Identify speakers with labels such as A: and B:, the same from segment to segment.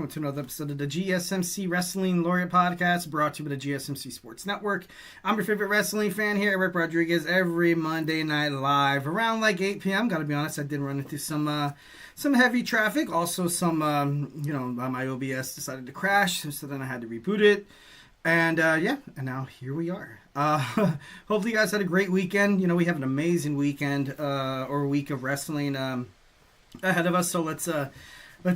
A: welcome to another episode of the GSMC Wrestling Laureate Podcast, brought to you by the GSMC Sports Network. I'm your favorite wrestling fan here, Eric Rodriguez, every Monday night live around like 8 p.m. Gotta be honest, I did run into some heavy traffic. Also, my OBS decided to crash, so then I had to reboot it. And and now here we are. Hopefully, you guys had a great weekend. We have an amazing weekend or week of wrestling ahead of us. So let's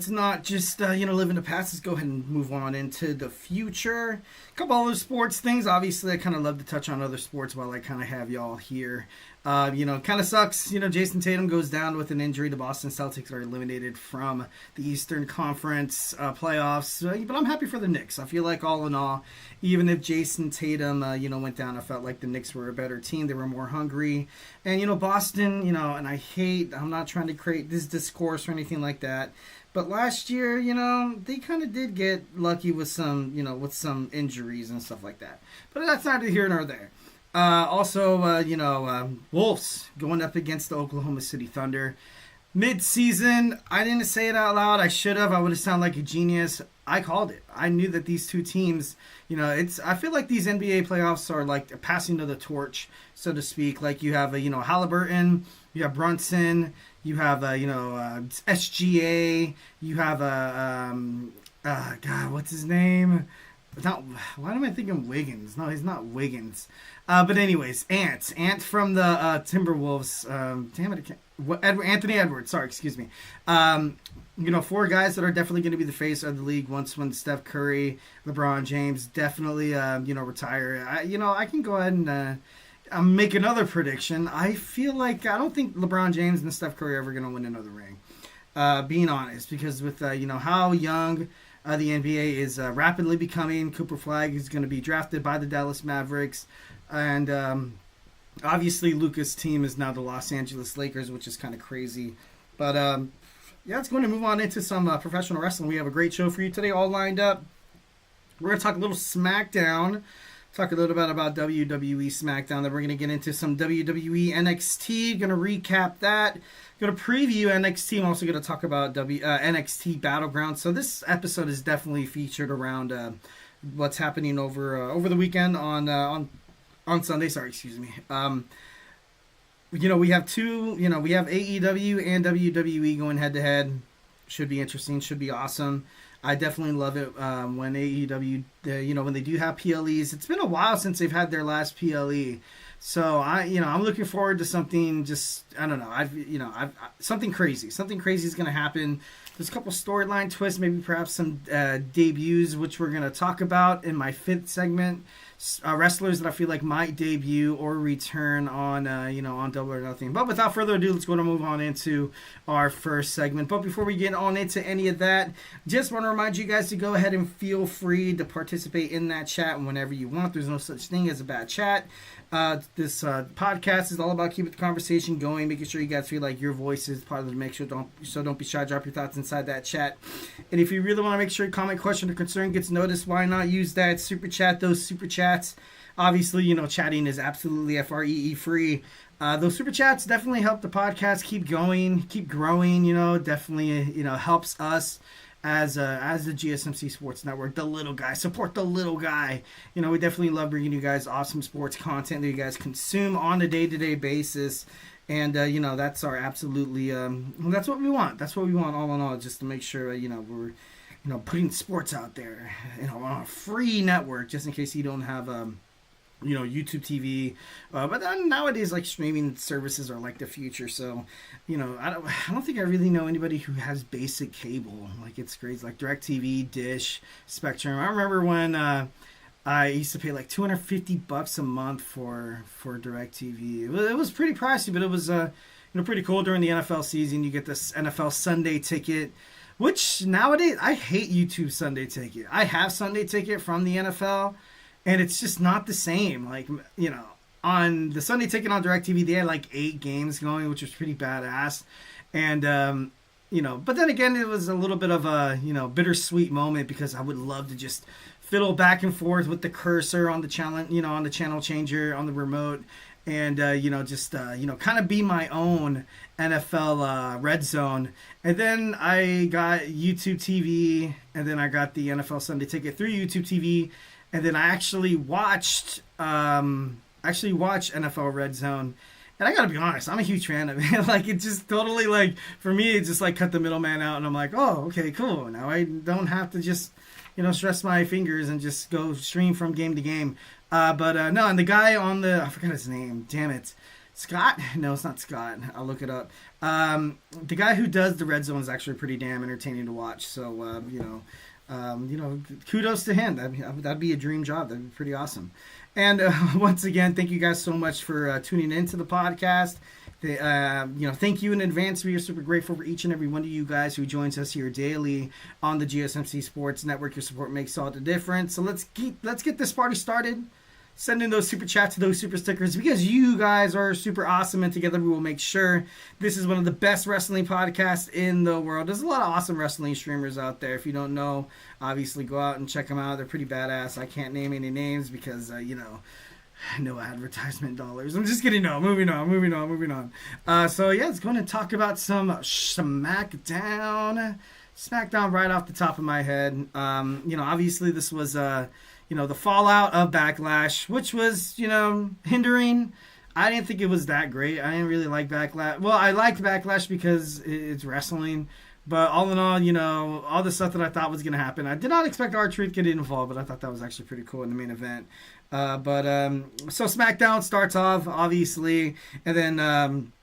A: not just live in the past. Let's go ahead and move on into the future. A couple other sports things. Obviously, I kind of love to touch on other sports while I kind of have y'all here. Kind of sucks. Jason Tatum goes down with an injury. The Boston Celtics are eliminated from the Eastern Conference playoffs. But I'm happy for the Knicks. I feel like all in all, even if Jason Tatum, went down, I felt like the Knicks were a better team. They were more hungry. And, Boston, and I'm not trying to create this discourse or anything like that. But last year, they kind of did get lucky with some injuries and stuff like that. But that's neither here nor there. Wolves going up against the Oklahoma City Thunder. Mid-season, I didn't say it out loud. I should have. I would have sounded like a genius. I called it. I knew that these two teams, I feel like these NBA playoffs are like passing of the torch, so to speak. Like you have, Halliburton, you have Brunson, you have, SGA, you have, God, what's his name? Why am I thinking Wiggins? No, he's not Wiggins. But anyways, Ant from the Timberwolves. Anthony Edwards. Sorry, excuse me. Four guys that are definitely going to be the face of the league once when Steph Curry, LeBron James definitely retire. I can go ahead and make another prediction. I feel like I don't think LeBron James and Steph Curry are ever going to win another ring. Being honest, because with how young the NBA is rapidly becoming. Cooper Flag is going to be drafted by the Dallas Mavericks. And obviously Luka's team is now the Los Angeles Lakers, which is kind of crazy. But it's going to move on into some professional wrestling. We have a great show for you today all lined up. We're going to talk a little Smackdown. Talk a little bit about WWE Smackdown. Then we're going to get into some WWE NXT. Going to recap that. Going to preview NXT. I'm also going to talk about NXT Battleground. So this episode is definitely featured around what's happening over the weekend on Sunday. Sorry, excuse me. We have we have AEW and WWE going head to head. Should be interesting. Should be awesome. I definitely love it when AEW, when they do have PLEs. It's been a while since they've had their last PLE, so I'm looking forward to something. Just I don't know. Something crazy. Something crazy is going to happen. There's a couple storyline twists, maybe perhaps some debuts, which we're going to talk about in my fifth segment. Wrestlers that I feel like might debut or return on Double or Nothing. But without further ado, let's go and move on into our first segment. But before we get on into any of that, just want to remind you guys to go ahead and feel free to participate in that chat whenever you want. There's no such thing as a bad chat. This podcast is all about keeping the conversation going, making sure you guys feel like your voice is part of the mix. So don't be shy. Drop your thoughts inside that chat. And if you really want to make sure your comment, question, or concern gets noticed, why not use that super chat? Those super chats. Obviously, chatting is absolutely FREE free. Those super chats definitely help the podcast keep going, keep growing. Definitely helps us as the GSMC Sports Network, the little guy. Support the little guy. We definitely love bringing you guys awesome sports content that you guys consume on a day-to-day basis. And, that's our absolutely, that's what we want. That's what we want all in all, just to make sure, we're, putting sports out there, on a free network, just in case you don't have, YouTube TV. But then nowadays, like, streaming services are like the future. So, I don't think I really know anybody who has basic cable. Like, it's crazy. Like DirecTV, Dish, Spectrum. I remember when I used to pay like $250 a month for DirecTV. It was pretty pricey, but it was pretty cool during the NFL season. You get this NFL Sunday ticket, which nowadays I hate YouTube Sunday ticket. I have Sunday ticket from the NFL, and it's just not the same. Like, on the Sunday ticket on DirecTV, they had like 8 games going, which was pretty badass. And but then again, it was a little bit of a bittersweet moment, because I would love to just fiddle back and forth with the cursor on the channel, on the channel changer on the remote, and just kind of be my own NFL Red Zone. And then I got YouTube TV, and then I got the NFL Sunday Ticket through YouTube TV, and then I actually watched NFL Red Zone. And I gotta be honest, I'm a huge fan of it. Like, it just totally, like, for me, it just, like, cut the middleman out, and I'm like, oh, okay, cool. Now I don't have to just, stress my fingers and just go stream from game to game. But no, and the guy on I forgot his name, damn it. Scott? No, it's not Scott. I'll look it up. The guy who does the Red Zone is actually pretty damn entertaining to watch. So, kudos to him. That'd be a dream job. That'd be pretty awesome. And once again, thank you guys so much for tuning into the podcast. Thank you in advance. We are super grateful for each and every one of you guys who joins us here daily on the GSMC Sports Network. Your support makes all the difference. So let's get this party started. Send in those super chats, those super stickers, because you guys are super awesome, and together we will make sure this is one of the best wrestling podcasts in the world. There's a lot of awesome wrestling streamers out there. If you don't know, obviously go out and check them out. They're pretty badass. I can't name any names because, no advertisement dollars. I'm just kidding. No, moving on. So yeah, let's go and talk about some Smackdown. Smackdown right off the top of my head. Obviously this was the fallout of Backlash, which was, hindering. I didn't think it was that great. I didn't really like Backlash. Well, I liked Backlash because it's wrestling. But all in all, all the stuff that I thought was going to happen. I did not expect R-Truth to get involved, but I thought that was actually pretty cool in the main event. So SmackDown starts off, obviously. And then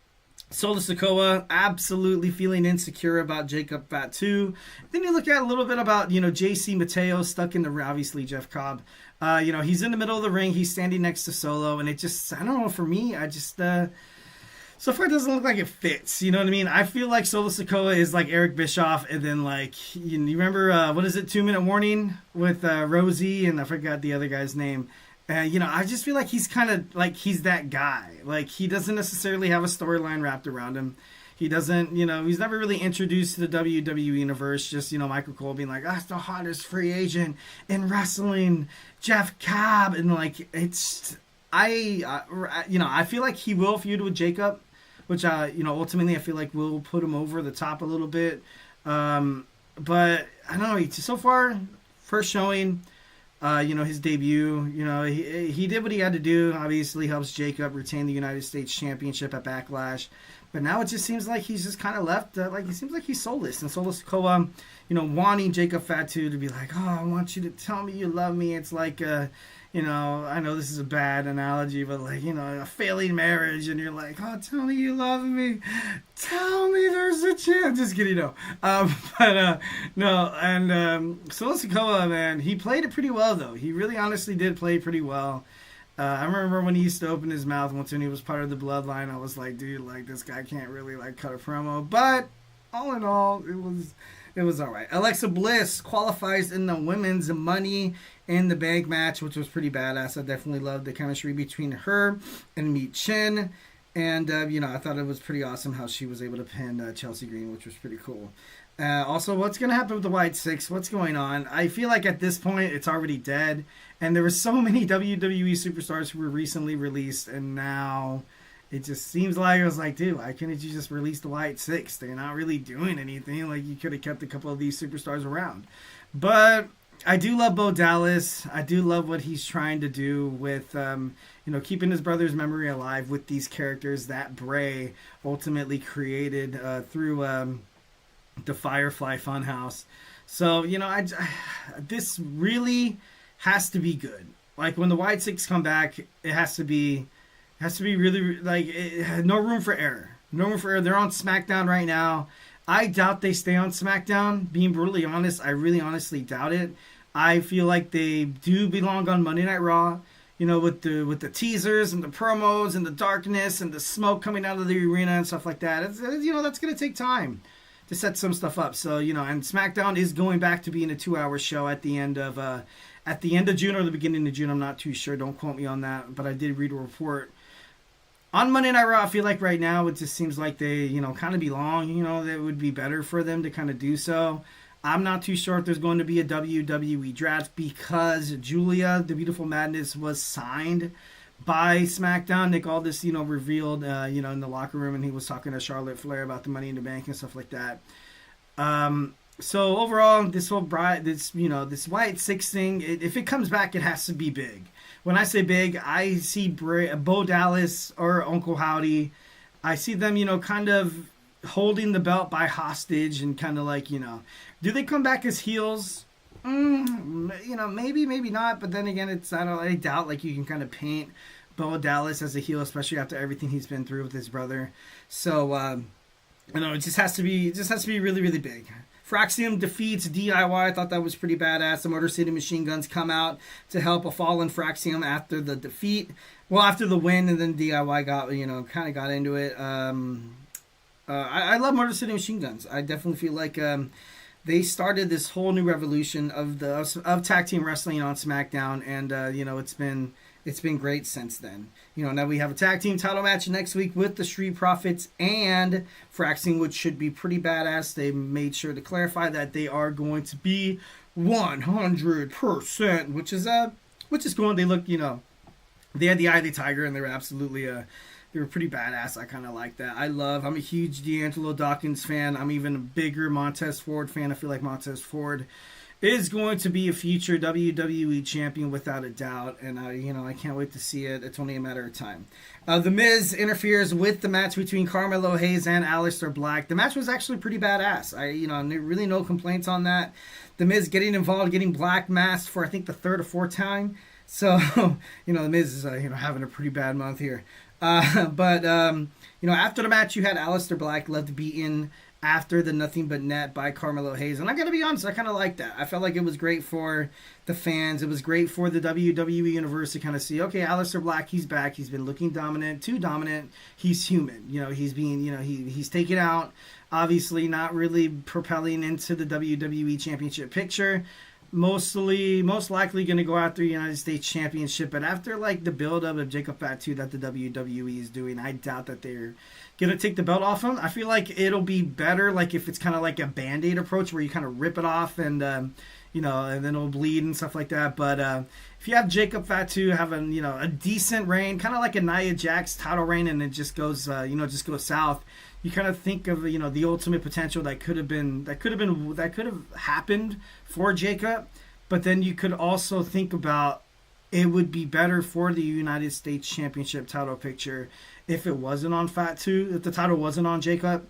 A: Solo Sikoa absolutely feeling insecure about Jacob Fatu. Then you look at a little bit about, JC Mateo stuck in the, obviously Jeff Cobb. He's in the middle of the ring. He's standing next to Solo. And it just, I don't know, for me, so far it doesn't look like it fits. You know what I mean? I feel like Solo Sikoa is like Eric Bischoff. And then you remember, 2 Minute Warning with Rosie? And I forgot the other guy's name. I just feel like he's kind of like he's that guy. Like, he doesn't necessarily have a storyline wrapped around him. He doesn't, he's never really introduced to the WWE universe. Just, Michael Cole being like, that's the hottest free agent in wrestling, Jeff Cobb. And I feel like he will feud with Jacob, which, ultimately I feel like will put him over the top a little bit. But I don't know. So far, first showing. His debut, he did what he had to do. Obviously helps Jacob retain the United States Championship at Backlash. But now it just seems like he's just kind of left, he seems like he's soulless. And Solo Sikoa, wanting Jacob Fatu to be like, oh, I want you to tell me you love me. It's like, I know this is a bad analogy, but a failing marriage, and you're like, oh, tell me you love me. Tell me there's a chance. Just kidding, no. No, and Solo Sikoa, man, he played it pretty well, though. He really honestly did play pretty well. I remember when he used to open his mouth once when he was part of the Bloodline, I was like, dude, this guy can't really, cut a promo. But all in all, it was all right. Alexa Bliss qualifies in the women's Money in the Bank match, which was pretty badass. I definitely loved the chemistry between her and Mi Chen. And, I thought it was pretty awesome how she was able to pin Chelsea Green, which was pretty cool. Also, what's going to happen with the White Six? What's going on? I feel like at this point, it's already dead. And there were so many WWE superstars who were recently released, and now it just seems like, I was like, dude, why couldn't you just release the White Six? They're not really doing anything. You could have kept a couple of these superstars around. But I do love Bo Dallas. I do love what he's trying to do with, keeping his brother's memory alive with these characters that Bray ultimately created through the Firefly Funhouse. So, this really has to be good. When the White Six come back, it has to be really, no room for error. No room for error. They're on SmackDown right now. I doubt they stay on SmackDown. Being brutally honest, I really honestly doubt it. I feel like they do belong on Monday Night Raw. With the teasers and the promos and the darkness and the smoke coming out of the arena and stuff like that. It's, that's going to take time to set some stuff up. So, and SmackDown is going back to being a 2-hour show at the end of June or the beginning of June. I'm not too sure. Don't quote me on that. But I did read a report. On Monday Night Raw, I feel like right now it just seems like they, kind of belong. That would be better for them to kind of do so. I'm not too sure if there's going to be a WWE draft because Julia, the Beautiful Madness, was signed by SmackDown. Nick Aldis, revealed, in the locker room, and he was talking to Charlotte Flair about the Money in the Bank and stuff like that. So overall, this Wyatt Six thing, if it comes back, it has to be big. When I say big, I see Bo Dallas or Uncle Howdy. I see them, kind of holding the belt by hostage and kind of like, do they come back as heels? Maybe, maybe not. But then again, I doubt like you can kind of paint Bo Dallas as a heel, especially after everything he's been through with his brother. So, it just has to be really, really big. Fraxiom defeats DIY. I thought that was pretty badass. The Motor City Machine Guns come out to help a fallen Fraxiom after the defeat. Well, after the win, and then DIY got into it. I love Motor City Machine Guns. I definitely feel like they started this whole new revolution of tag team wrestling on SmackDown, and it's been great since then. Now we have a tag team title match next week with the Street Profits and Fraxiom, which should be pretty badass. They made sure to clarify that they are going to be 100%, which is cool. They look, they had the eye of the tiger, and they were absolutely they were pretty badass. I kind of like that. I'm a huge D'Angelo Dawkins fan. I'm even a bigger Montez Ford fan. I feel like Montez Ford is going to be a future WWE champion without a doubt, and I can't wait to see it. It's only a matter of time. The Miz interferes with the match between Carmelo Hayes and Aleister Black. The match was actually pretty badass. Really no complaints on that. The Miz getting involved, getting Black masked for I think the third or fourth time. So the Miz is having a pretty bad month here. But after the match, you had Aleister Black left beaten after the Nothing But Net by Carmelo Hayes. And I gotta be honest, I kind of like that. I felt like it was great for the fans. It was great for the WWE Universe to kind of see, okay, Aleister Black, he's back. He's been looking dominant, too dominant. He's human. He's being, he's taken out, obviously not really propelling into the WWE Championship picture. Most likely going to go after the United States Championship, but after like the build-up of Jacob Fatu that the WWE is doing, I doubt that they're going to take the belt off him. I feel like it'll be better like if it's kind of like a Band-Aid approach where you kind of rip it off and and then it'll bleed and stuff like that. But if you have Jacob Fatu having a decent reign, kind of like a Nia Jax title reign, and it just goes south, you kind of think of the ultimate potential that could have happened for Jacob, but then you could also think about it would be better for the United States Championship title picture if it wasn't on Fatu, if the title wasn't on Jacob,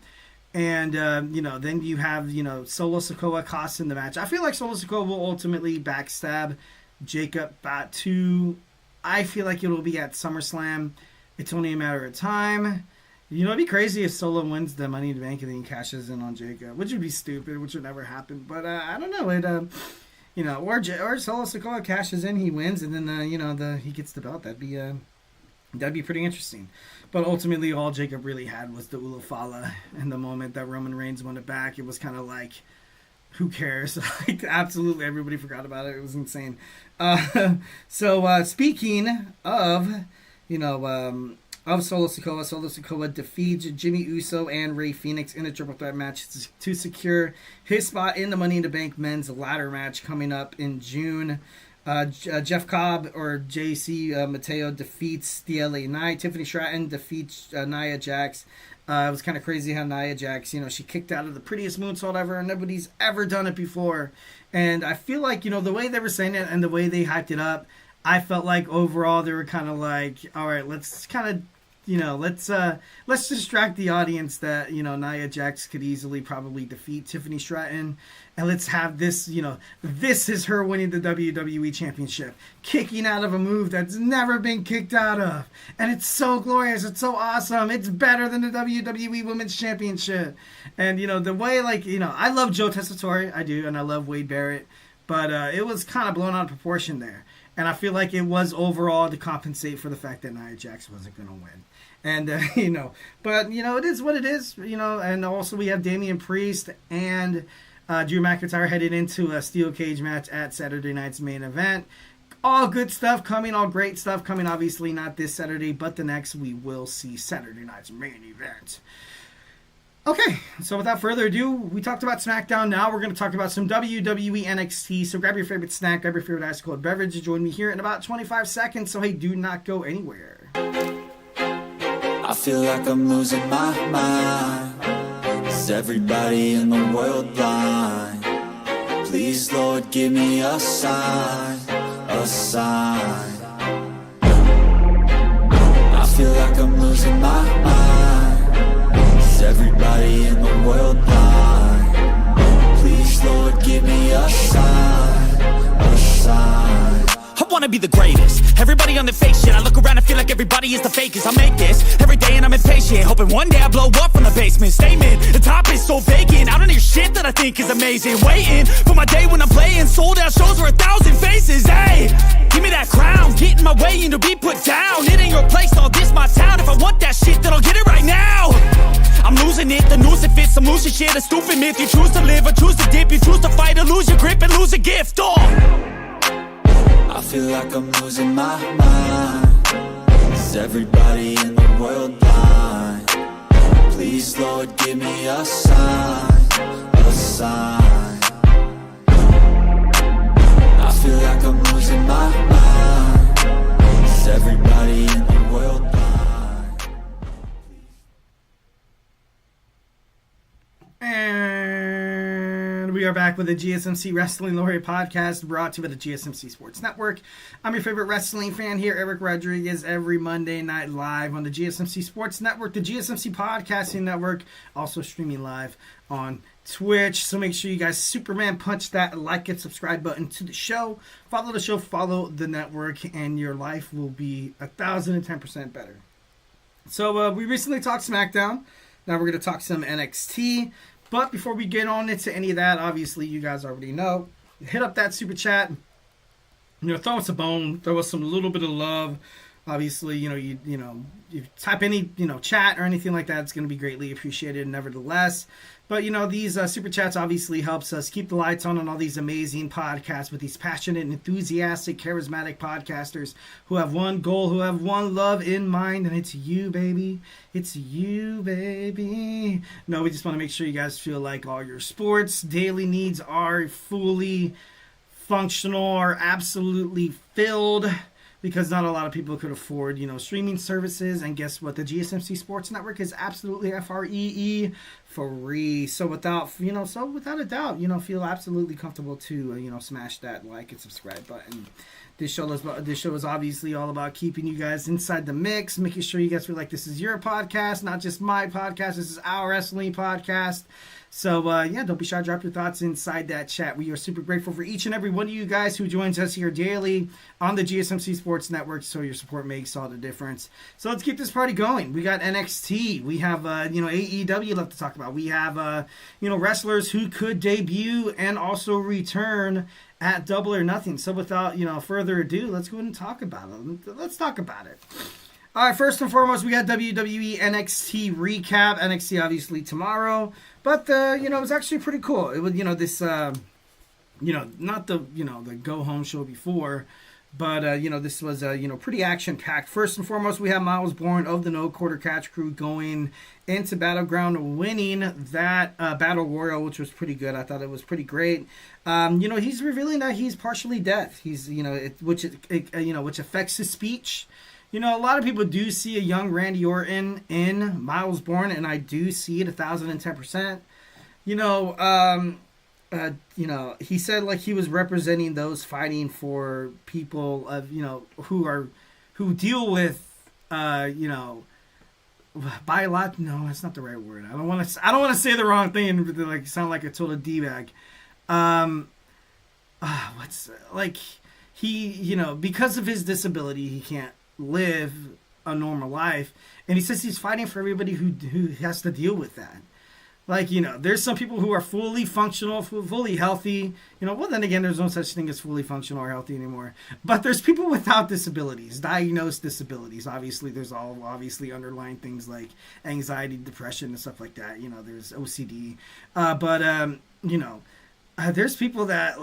A: and then you have Solo Sikoa costing the match. I feel like Solo Sikoa will ultimately backstab Jacob Fatu. I feel like it will be at SummerSlam. It's only a matter of time. It'd be crazy if Solo wins the Money in the Bank and then he cashes in on Jacob, which would be stupid, which would never happen. But I don't know. Or Solo Sikoa cashes in, he wins, and then he gets the belt. That'd be pretty interesting. But ultimately, all Jacob really had was the Ulufala. And the moment that Roman Reigns won it back, it was kind of like, who cares? Like, absolutely everybody forgot about it. It was insane. So speaking of Solo Sikoa defeats Jimmy Uso and Rey Fenix in a triple threat match to secure his spot in the Money in the Bank men's ladder match coming up in June. Jeff Cobb or JC Mateo defeats the LA Knight. Tiffany Stratton defeats Nia Jax. It was kind of crazy how Nia Jax, she kicked out of the prettiest moonsault ever, and nobody's ever done it before. And I feel like, the way they were saying it and the way they hyped it up, I felt like overall they were kind of like, all right, let's kind of, let's distract the audience that, Nia Jax could easily probably defeat Tiffany Stratton. And let's have this, this is her winning the WWE Championship, kicking out of a move that's never been kicked out of. And it's so glorious. It's so awesome. It's better than the WWE Women's Championship. And, the way, I love Joe Tessitore. I do. And I love Wade Barrett. But it was kind of blown out of proportion there. And I feel like it was overall to compensate for the fact that Nia Jax wasn't going to win. And, but, it is what it is, and also we have Damian Priest and Drew McIntyre headed into a steel cage match at Saturday night's main event. All good stuff coming, all great stuff coming. Obviously not this Saturday, but the next we will see Saturday night's main event. Okay, so without further ado, we talked about SmackDown. Now we're going to talk about some WWE NXT. So grab your favorite snack, grab your favorite ice cold beverage, and join me here in about 25 seconds. So hey, do not go anywhere.
B: I feel like I'm losing my mind. Is everybody in the world blind? Please, Lord, give me a sign, a sign. I feel like I'm losing my mind. Is everybody in the world blind? Please, Lord, give me a sign, a sign.
C: I wanna be the greatest. Everybody on the fake shit. I look around and feel like everybody is the fakest. I make this every day and I'm impatient, hoping one day I blow up from the basement. Statement, the top is so vacant. I don't hear shit that I think is amazing. Waiting for my day when I'm playing sold out shows with 1,000 faces. Hey, give me that crown, get in my way and to be put down. It ain't your place, all this my town. If I want that shit, then I'll get it right now. I'm losing it, the noose it fits. I'm losing shit, a stupid myth. You choose to live or choose to dip. You choose to fight or lose your grip and lose a gift.
B: I feel like I'm losing my mind. Is everybody in the world blind? Please, Lord, give me a sign, a sign. I feel like I'm losing my mind. Is everybody in the world blind?
A: And we are back with the GSMC Wrestling Laureate Podcast, brought to you by the GSMC Sports Network. I'm your favorite wrestling fan here, Eric Rodriguez, every Monday night live on the GSMC Sports Network, the GSMC Podcasting Network, also streaming live on Twitch. So make sure you guys Superman punch that like and subscribe button to the show. Follow the show, follow the network, and your life will be 1,010% better. So we recently talked SmackDown. Now we're going to talk some NXT. But before we get on into any of that, obviously you guys already know, hit up that super chat. Throw us a bone, throw us some little bit of love. Obviously, you type any, chat or anything like that, it's going to be greatly appreciated nevertheless. But, these super chats obviously helps us keep the lights on all these amazing podcasts with these passionate, enthusiastic, charismatic podcasters who have one goal, who have one love in mind, and it's you, baby. It's you, baby. No, we just want to make sure you guys feel like all your sports daily needs are fully functional, are absolutely filled, because not a lot of people could afford, streaming services. And guess what? The GSMC Sports Network is absolutely free. So without a doubt, feel absolutely comfortable to, smash that like and subscribe button. This show is obviously all about keeping you guys inside the mix, making sure you guys feel like this is your podcast, not just my podcast. This is our wrestling podcast. So, don't be shy to drop your thoughts inside that chat. We are super grateful for each and every one of you guys who joins us here daily on the GSMC Sports Network, so your support makes all the difference. So let's keep this party going. We got NXT. We have, AEW left to talk about. We have, wrestlers who could debut and also return at Double or Nothing. So without, further ado, let's go ahead and talk about it. Let's talk about it. All right, first and foremost, we got WWE NXT recap. NXT obviously tomorrow, but it was actually pretty cool. It was this not the go home show before, but this was pretty action packed. First and foremost, we have Miles Borne of the No Quarter Catch Crew going into Battleground, winning that Battle Royal, which was pretty good. I thought it was pretty great. He's revealing that he's partially deaf. He's which affects his speech. A lot of people do see a young Randy Orton in Miles Borne, and I do see it 1,010%. He said like he was representing those fighting for people of who deal with biological. No, that's not the right word. I don't want to say the wrong thing and like sound like a total d-bag. Because of his disability, he can't live a normal life, and he says he's fighting for everybody who has to deal with that. There's some people who are fully functional, fully healthy. Well, then again, there's no such thing as fully functional or healthy anymore. But there's people without disabilities, diagnosed disabilities. Obviously, there's all underlying things like anxiety, depression, and stuff like that. There's OCD. There's people that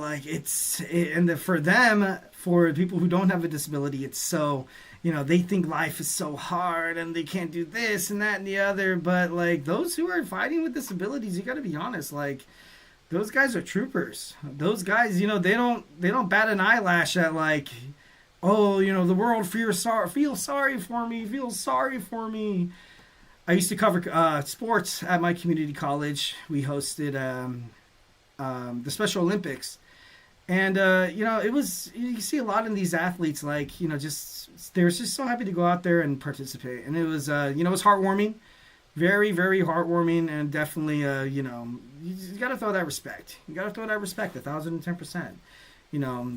A: for them, for people who don't have a disability, it's so, they think life is so hard and they can't do this and that and the other. But like those who are fighting with disabilities, you got to be honest, like those guys are troopers. Those guys, they don't bat an eyelash at like, oh, the world feels sorry for me. I used to cover sports at my community college. We hosted the Special Olympics. And, it was, you see a lot in these athletes, like, they're just so happy to go out there and participate. And it was, it was heartwarming, very, very heartwarming. And definitely, you got to throw that respect. You got to throw that respect, 1,010%.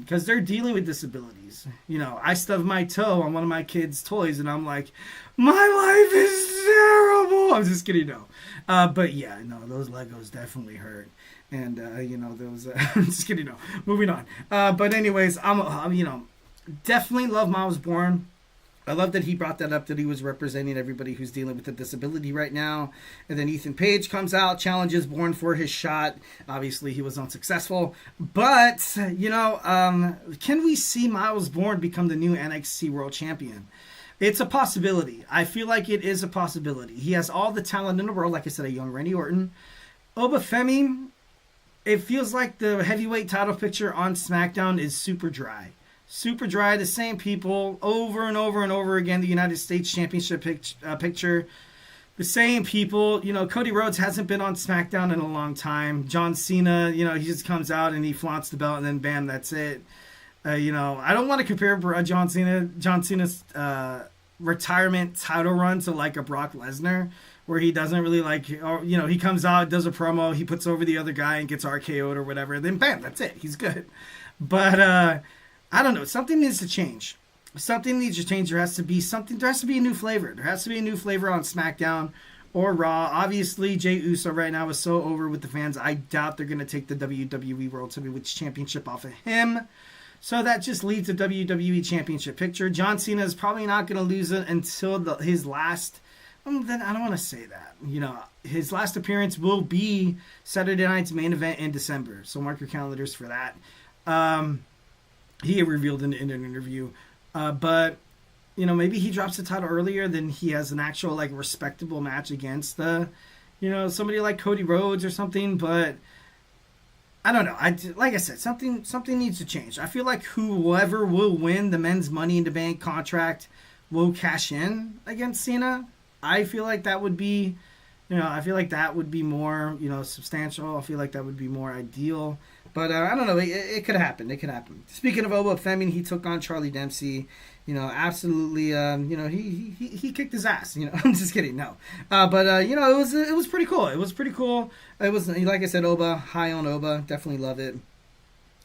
A: Because they're dealing with disabilities. I stubbed my toe on one of my kids' toys, and I'm like, my life is terrible. I'm just kidding, no. But yeah, no, those Legos definitely hurt. And, those, I'm just kidding, no. Moving on. But anyways, I'm definitely love Miles Borne. I love that he brought that up, that he was representing everybody who's dealing with a disability right now. And then Ethan Page comes out, challenges Borne for his shot. Obviously, he was unsuccessful. But, can we see Miles Borne become the new NXT World Champion? It's a possibility. I feel like it is a possibility. He has all the talent in the world. Like I said, a young Randy Orton. Obafemi, it feels like the heavyweight title picture on SmackDown is super dry. Super dry, the same people over and over and over again. The United States Championship picture, the same people. Cody Rhodes hasn't been on SmackDown in a long time. John Cena, he just comes out and he flaunts the belt and then bam, that's it. I don't want to compare John Cena's retirement title run to like a Brock Lesnar, where he doesn't really he comes out, does a promo, he puts over the other guy and gets RKO'd or whatever, and then bam, that's it. He's good. But I don't know. Something needs to change. Something needs to change. There has to be a new flavor. There has to be a new flavor on SmackDown or Raw. Obviously, Jey Uso right now is so over with the fans. I doubt they're going to take the WWE World Heavyweight Championship off of him. So that just leaves the WWE Championship picture. John Cena is probably not going to lose it until his last... Then I don't want to say that. His last appearance will be Saturday night's main event in December. So mark your calendars for that. He revealed in an interview. But, maybe he drops the title earlier, then he has an actual, respectable match against somebody like Cody Rhodes or something. But I don't know. Like I said, something needs to change. I feel like whoever will win the men's Money in the Bank contract will cash in against Cena. I feel like that would be, more, substantial. I feel like that would be more ideal. But I don't know. It could happen. It could happen. Speaking of Obafemi, he took on Charlie Dempsey. Absolutely. He kicked his ass. I'm just kidding. No. But it was pretty cool. It was pretty cool. It was, like I said, Oba, high on Oba. Definitely love it.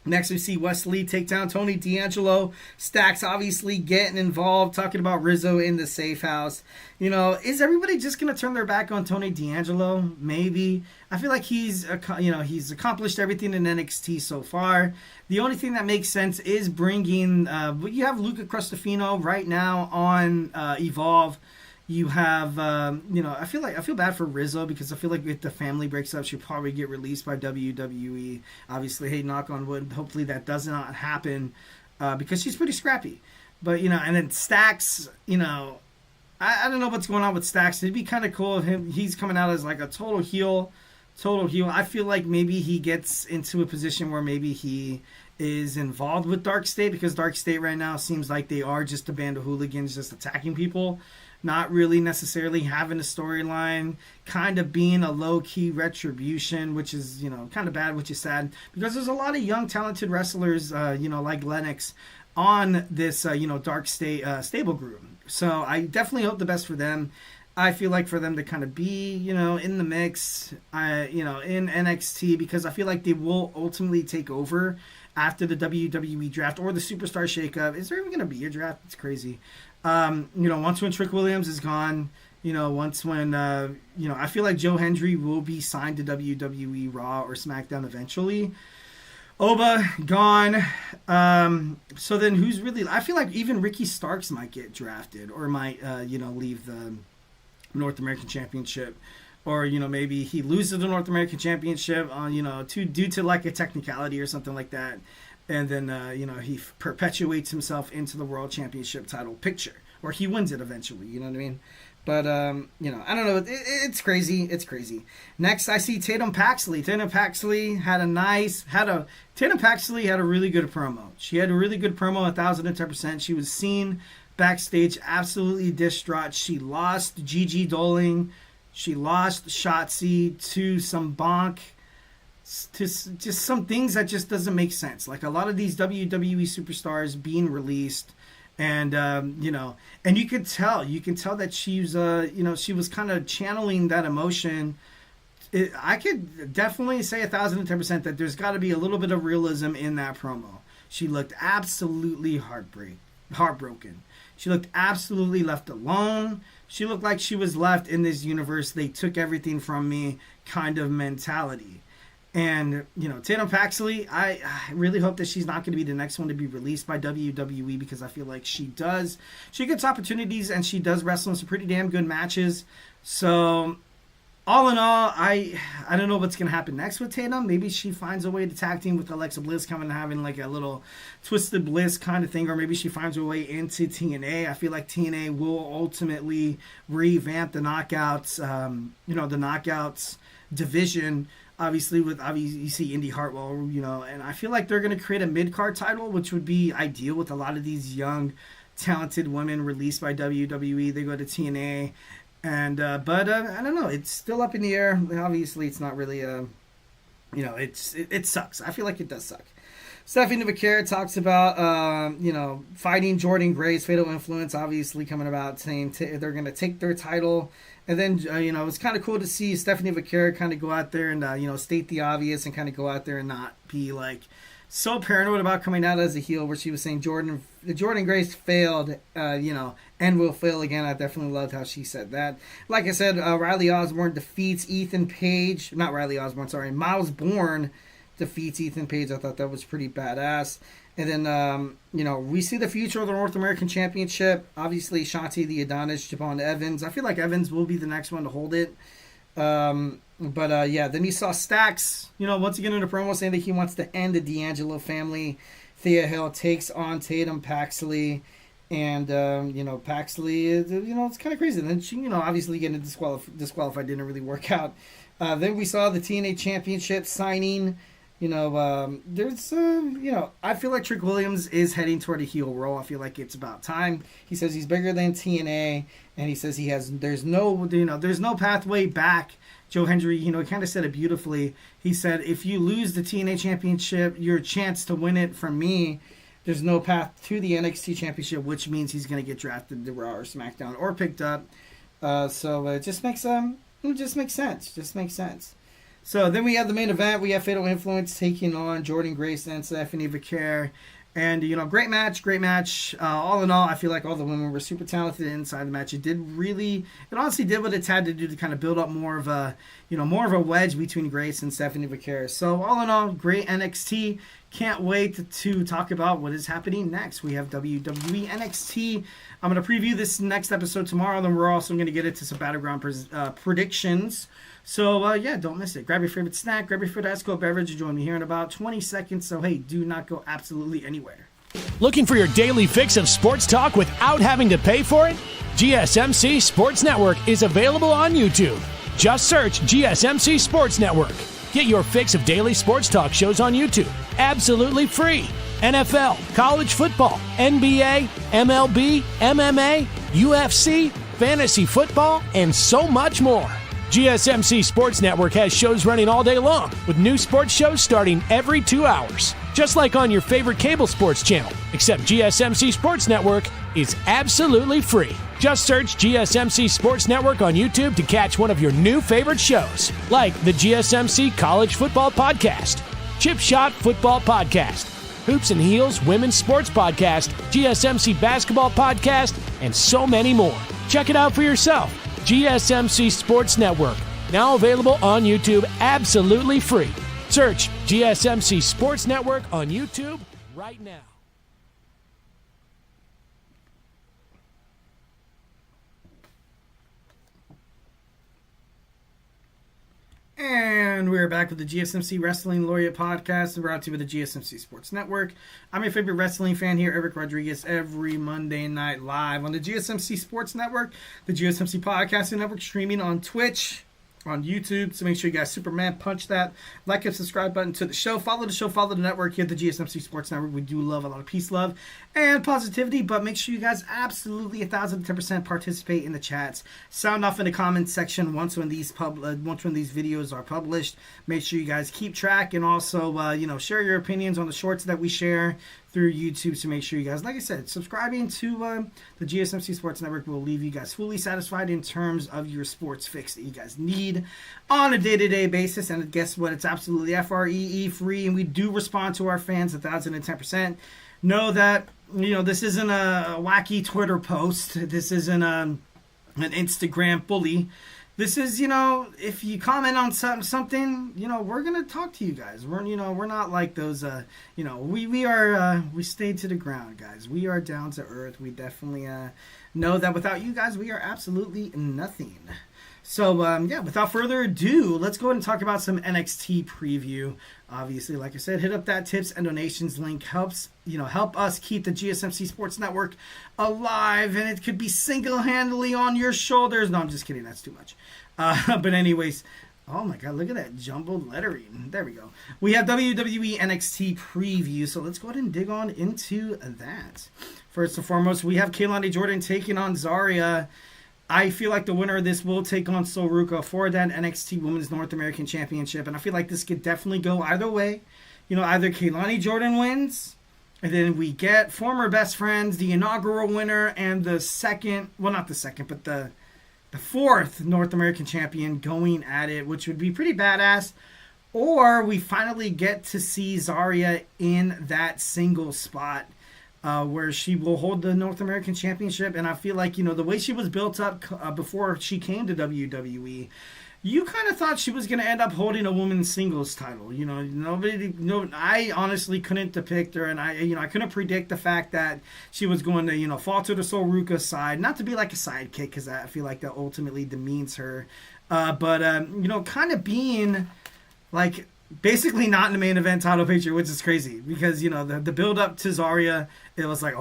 A: Next, we see Wesley take down Tony D'Angelo. Stacks obviously getting involved, talking about Rizzo in the safe house. Is everybody just going to turn their back on Tony D'Angelo? Maybe. I feel like he's accomplished everything in NXT so far. The only thing that makes sense is bringing, you have Luca Crustofino right now on Evolve. You have, I feel bad for Rizzo because I feel like if the family breaks up, she'll probably get released by WWE. Obviously, hey, knock on wood, hopefully that does not happen because she's pretty scrappy. But, and then Stacks, I don't know what's going on with Stacks. It'd be kind of cool if he's coming out as like a total heel. I feel like maybe he gets into a position where maybe he is involved with Dark State because Dark State right now seems like they are just a band of hooligans just attacking people. Not really necessarily having a storyline, kind of being a low-key retribution, which is, kind of bad, which is sad. Because there's a lot of young, talented wrestlers, like Lennox, on this, Dark State stable group. So I definitely hope the best for them. I feel like for them to kind of be, in the mix, in NXT, because I feel like they will ultimately take over after the WWE draft or the Superstar Shakeup. Is there even going to be a draft? It's crazy. Once when Trick Williams is gone, once when, I feel like Joe Hendry will be signed to WWE Raw or SmackDown eventually. Oba, gone. So then who's really, I feel like even Ricky Starks might get drafted or might, leave the North American Championship. Or, maybe he loses the North American Championship, due to like a technicality or something like that. And then, he perpetuates himself into the World Championship title picture, or he wins it eventually, you know what I mean? But, I don't know. It's crazy. It's crazy. Next, I see Tatum Paxley. Tatum Paxley had a really good promo. She had a really good promo, 1,010%. She was seen backstage absolutely distraught. She lost Gigi Doling. She lost Shotzi to some bonk. To just some things that just doesn't make sense. Like a lot of these WWE superstars being released. And, and you can tell that she's, she was kind of channeling that emotion. I could definitely say 1,010% that there's got to be a little bit of realism in that promo. She looked absolutely heartbroken. She looked absolutely left alone. She looked like she was left in this universe. They took everything from me kind of mentality. And, Tatum Paxley, I really hope that she's not going to be the next one to be released by WWE, because I feel like she gets opportunities and she does wrestle in some pretty damn good matches. So, all in all, I don't know what's going to happen next with Tatum. Maybe she finds a way to tag team with Alexa Bliss, coming and having like a little Twisted Bliss kind of thing, or maybe she finds her way into TNA. I feel like TNA will ultimately revamp the Knockouts, the Knockouts division. Obviously, you see Indy Hartwell, and I feel like they're going to create a mid-card title, which would be ideal with a lot of these young, talented women released by WWE. They go to TNA, and but I don't know. It's still up in the air. Obviously, it's not really it sucks. I feel like it does suck. Stephanie Vaquera talks about fighting Jordynne Grace, Fatal Influence, obviously coming about, saying they're going to take their title. And then, it's kind of cool to see Stephanie Vaquera kind of go out there and, state the obvious and kind of go out there and not be, like, so paranoid about coming out as a heel, where she was saying Jordynne Grace failed, and will fail again. I definitely loved how she said that. Like I said, Riley Osborne defeats Miles Borne defeats Ethan Page. I thought that was pretty badass. And then, we see the future of the North American Championship. Obviously, Shanti, the Adonis, Javon Evans. I feel like Evans will be the next one to hold it. Then you saw Stax, once again in a promo saying that he wants to end the D'Angelo family. Thea Hill takes on Tatum Paxley. And, Paxley, it's kind of crazy. And then she, obviously getting disqualified didn't really work out. Then we saw the TNA Championship signing. I feel like Trick Williams is heading toward a heel role. I feel like it's about time. He says he's bigger than TNA, and he says there's no pathway back. Joe Hendry, kind of said it beautifully. He said, if you lose the TNA Championship, your chance to win it from me, there's no path to the NXT Championship, which means he's going to get drafted to Raw or SmackDown or picked up. So it just makes sense. So then we have the main event. We have Fatal Influence taking on Jordynne Grace and Stephanie Vaquera. And, great match. All in all, I feel like all the women were super talented inside the match. It honestly did what it had to do to kind of build up more of a wedge between Grace and Stephanie Vaquera. So all in all, great NXT. Can't wait to talk about what is happening next. We have WWE NXT. I'm going to preview this next episode tomorrow. Then we're also going to get into some Battleground predictions. So, don't miss it. Grab your favorite snack, grab your favorite ice cold beverage, and join me here in about 20 seconds. So, hey, do not go absolutely anywhere.
D: Looking for your daily fix of sports talk without having to pay for it? GSMC Sports Network is available on YouTube. Just search GSMC Sports Network. Get your fix of daily sports talk shows on YouTube, absolutely free. NFL, college football, NBA, MLB, MMA, UFC, fantasy football, and so much more. GSMC Sports Network has shows running all day long, with new sports shows starting every 2 hours. Just like on your favorite cable sports channel, except GSMC Sports Network is absolutely free. Just search GSMC Sports Network on YouTube to catch one of your new favorite shows, like the GSMC College Football Podcast, Chip Shot Football Podcast, Hoops and Heels Women's Sports Podcast, GSMC Basketball Podcast, and so many more. Check it out for yourself. GSMC Sports Network, now available on YouTube absolutely free. Search GSMC Sports Network on YouTube right now.
A: And And we're back with the GSMC Wrestling Laureate Podcast, brought to you with the GSMC Sports Network. I'm your favorite wrestling fan here, Eric Rodriguez, every Monday night live on the GSMC Sports Network, the GSMC Podcasting Network, streaming on Twitch, on YouTube. So make sure you guys Superman punch that like and subscribe button to the show. Follow the network here at the GSMC Sports Network. We do love a lot of peace, love, and positivity, but make sure you guys absolutely 1,010% participate in the chats. Sound off in the comments section once when these videos are published. Make sure you guys keep track and also share your opinions on the shorts that we share through YouTube. So make sure you guys, like I said, subscribing to the GSMC Sports Network will leave you guys fully satisfied in terms of your sports fix that you guys need on a day-to-day basis. And guess what? It's absolutely FREE free, and we do respond to our fans 1,010%. Know that this isn't a wacky Twitter post. This isn't an Instagram bully. This is, if you comment on something, we're going to talk to you guys. We're not like those, we stayed to the ground, guys. We are down to earth. We definitely know that without you guys, we are absolutely nothing. So, without further ado, let's go ahead and talk about some NXT preview. Obviously, like I said, hit up that tips and donations link. Help us keep the GSMC Sports Network alive, and it could be single-handedly on your shoulders. No, I'm just kidding. That's too much. But anyways, oh my God, look at that jumbled lettering. There we go. We have WWE NXT preview, so let's go ahead and dig on into that. First and foremost, we have Keilani Jordan taking on Zarya. I feel like the winner of this will take on Solo Sikoa for that NXT Women's North American Championship. And I feel like this could definitely go either way. Either Keilani Jordan wins, and then we get former best friends, the inaugural winner, and the fourth North American champion going at it, which would be pretty badass. Or we finally get to see Zarya in that single spot, where she will hold the North American Championship. And I feel like, the way she was built up before she came to WWE, you kind of thought she was going to end up holding a women's singles title. I honestly couldn't depict her, and I couldn't predict the fact that she was going to, fall to the Solo Sikoa side. Not to be like a sidekick, because I feel like that ultimately demeans her. But kind of being like basically not in the main event title picture, which is crazy because, the build up to Zarya, it was like,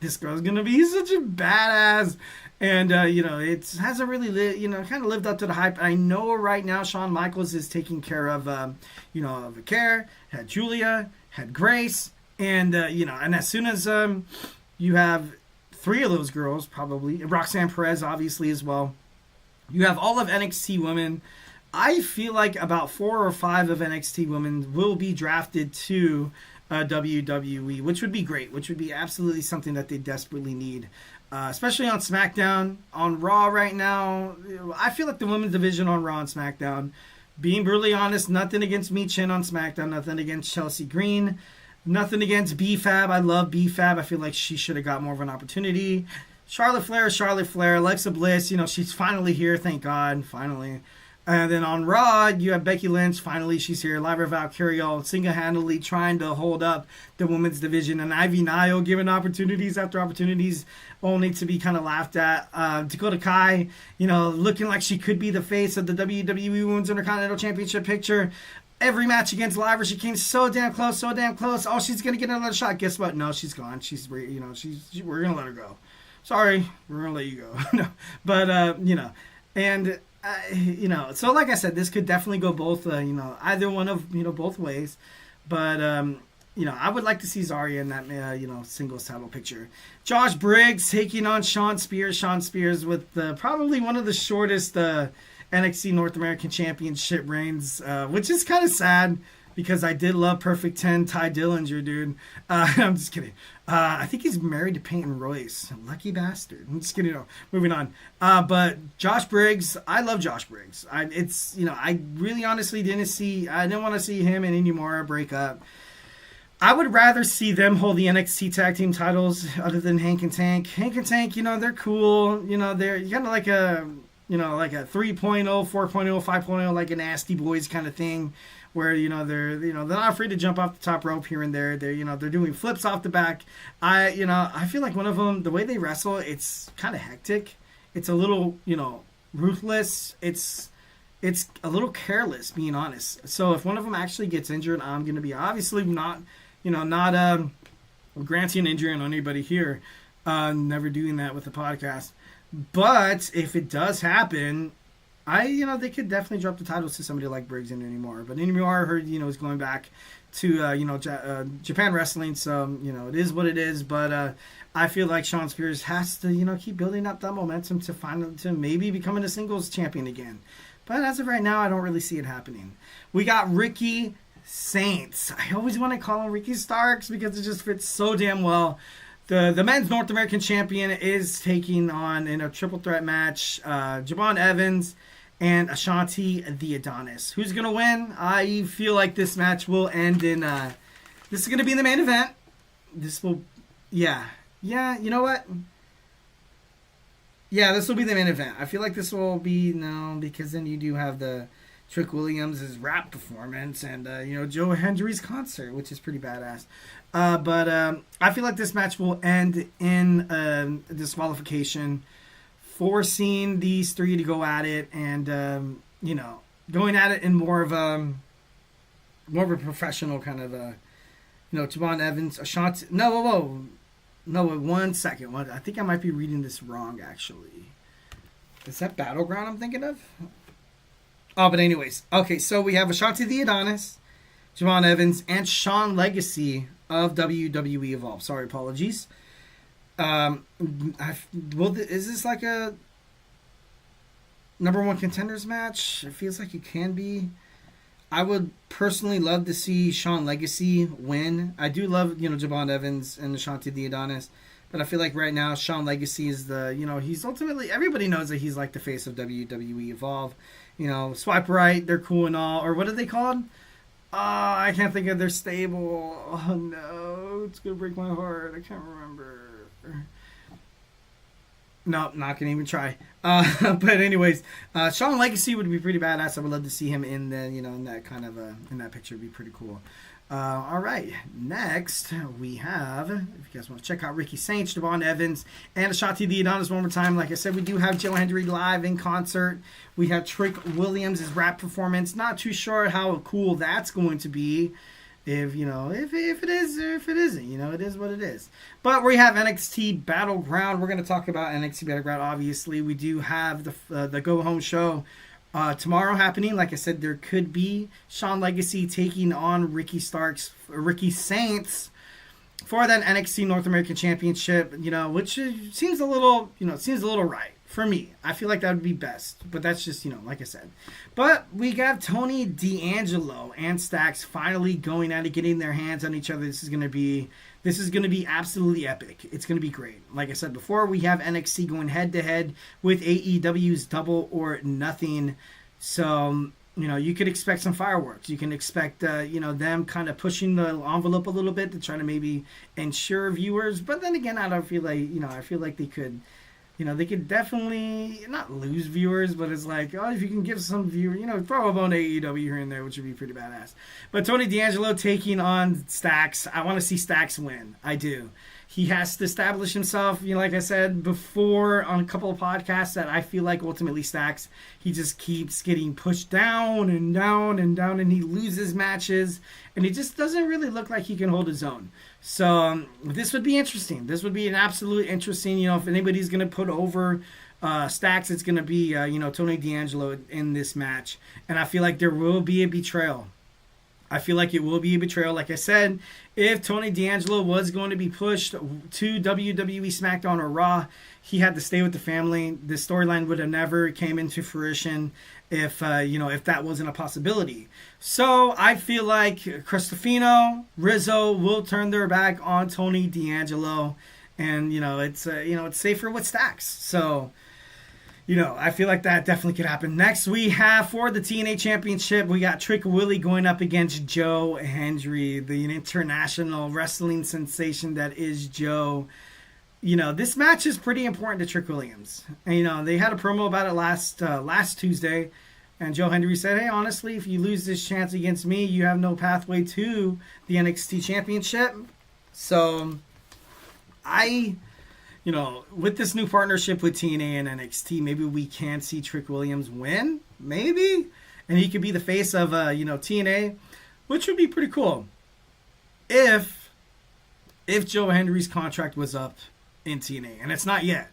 A: this girl's going to be such a badass. And, it hasn't really, kind of lived up to the hype. I know right now Shawn Michaels is taking care of, Vicaire, had Julia, had Grace. And, and as soon as you have three of those girls, probably, Roxanne Perez, obviously, as well, you have all of NXT women. I feel like about 4 or 5 of NXT women will be drafted to WWE, which would be great, which would be absolutely something that they desperately need, especially on SmackDown. On Raw right now, I feel like the women's division on Raw and SmackDown, being brutally honest, nothing against Mi Chin on SmackDown, nothing against Chelsea Green, nothing against B-Fab. I love B-Fab. I feel like she should have got more of an opportunity. Charlotte Flair, Alexa Bliss, she's finally here, thank God, finally. And then on Raw, you have Becky Lynch. Finally, she's here. Lyra Valkyrie single-handedly trying to hold up the women's division. And Ivy Nile giving opportunities after opportunities only to be kind of laughed at. Dakota Kai, looking like she could be the face of the WWE Women's Intercontinental Championship picture. Every match against Lyra, she came so damn close. Oh, she's going to get another shot. Guess what? No, she's gone. We're going to let her go. Sorry, we're going to let you go. No, but, and... so like I said, this could definitely go both, either one of, both ways. But, I would like to see Zarya in that, singles title picture. Josh Briggs taking on Shawn Spears. Shawn Spears with probably one of the shortest NXT North American Championship reigns, which is kind of sad because I did love Perfect 10 Ty Dillinger, dude. I'm just kidding. I think he's married to Peyton Royce. Lucky bastard. I'm just kidding. No, moving on. But Josh Briggs, I love Josh Briggs. I really honestly didn't want to see him and Inumara break up. I would rather see them hold the NXT tag team titles other than Hank and Tank. Hank and Tank, they're cool. They're kind of like a 3.0, 4.0, 5.0, like a Nasty Boys kind of thing. Where they're not afraid to jump off the top rope here and there. They're doing flips off the back. I feel like one of them, the way they wrestle, it's kind of hectic. It's a little ruthless. It's it's a little careless, being honest. So if one of them actually gets injured, I'm going to be obviously not granting injury on anybody here. Never doing that with the podcast. But if it does happen, they could definitely drop the titles to somebody like Briggs and anymore. But anymore, I heard, is going back to, Japan Wrestling. So, it is what it is. But I feel like Shawn Spears has to, keep building up that momentum to maybe becoming a singles champion again. But as of right now, I don't really see it happening. We got Ricky Saints. I always want to call him Ricky Starks because it just fits so damn well. The men's North American champion is taking on, in a triple threat match, Javon Evans and Ashanti the Adonis. Who's going to win? I feel like this match will end in... this is going to be in the main event. This will... Yeah, you know what? Yeah, this will be the main event. I feel like this will be... No, because then you do have the Trick Williams' rap performance and, Joe Hendry's concert, which is pretty badass. But I feel like this match will end in disqualification, forcing these three to go at it, and going at it in more of a professional kind of Javon Evans, Ashanti. No, one second. I think I might be reading this wrong. Actually, is that Battleground I'm thinking of? Oh, but anyways, okay. So we have Ashanti the Adonis, Javon Evans, and Shawn Legacy of WWE Evolve. Sorry, apologies. Is this like a number one contenders match? It feels like it can be. I would personally love to see Shawn Legacy win. I do love, Javon Evans and Ashanti the Adonis, but I feel like right now Shawn Legacy is the, he's ultimately, everybody knows that he's like the face of WWE Evolve. Swipe right, they're cool and all, or what are they called? I can't think of their stable. Oh no, it's gonna break my heart. I can't remember. No, not gonna even try. But anyways, Shawn Legacy would be pretty badass. I would love to see him in the, in that kind of in that picture. It'd be pretty cool. All right, next we have, if you guys want to check out Ricky Saints, Javon Evans, and Ashanti the Adonis one more time. Like I said, we do have Joe Hendry live in concert. We have Trick Williams' rap performance. Not too sure how cool that's going to be. If it is or if it isn't, it is what it is. But we have NXT Battleground. We're going to talk about NXT Battleground. Obviously, we do have the Go Home show tomorrow happening. Like I said, there could be Shawn Legacy taking on Ricky Saints for that NXT North American Championship. Which seems a little, right for me. I feel like that would be best, but that's just, like I said. But we got Tony D'Angelo and Stacks finally going at it, getting their hands on each other. This is going to be absolutely epic. It's going to be great. Like I said before, we have NXT going head to head with AEW's Double or Nothing. So, you could expect some fireworks. You can expect, them kind of pushing the envelope a little bit to try to maybe ensure viewers. But then again, I don't feel like, I feel like they could, they could definitely not lose viewers, but it's like, if you can give some viewers, throw a bone to AEW here and there, which would be pretty badass. But Tony D'Angelo taking on Stacks. I want to see Stacks win. I do. He has to establish himself. Like I said before on a couple of podcasts, that I feel like ultimately Stacks, he just keeps getting pushed down and down and down, and he loses matches, and he just doesn't really look like he can hold his own. So this would be interesting. This would be an absolute interesting, if anybody's going to put over Stacks, it's going to be, Tony D'Angelo in this match. And I feel like there will be a betrayal. I feel like it will be a betrayal. Like I said, if Tony D'Angelo was going to be pushed to WWE Smackdown or Raw, he had to stay with the family. This storyline would have never came into fruition if that wasn't a possibility. So I feel like Cristofino, Rizzo will turn their back on Tony D'Angelo, and it's safer with Stacks. So I feel like that definitely could happen. Next, we have for the TNA Championship, we got Trick Willie going up against Joe Hendry, the international wrestling sensation that is Joe. This match is pretty important to Trick Williams. And, they had a promo about it last Tuesday, and Joe Hendry said, hey, honestly, if you lose this chance against me, you have no pathway to the NXT Championship. So, with this new partnership with TNA and NXT, maybe we can see Trick Williams win. maybe, and he could be the face of TNA, which would be pretty cool. If Joe Hendry's contract was up in TNA, and it's not yet.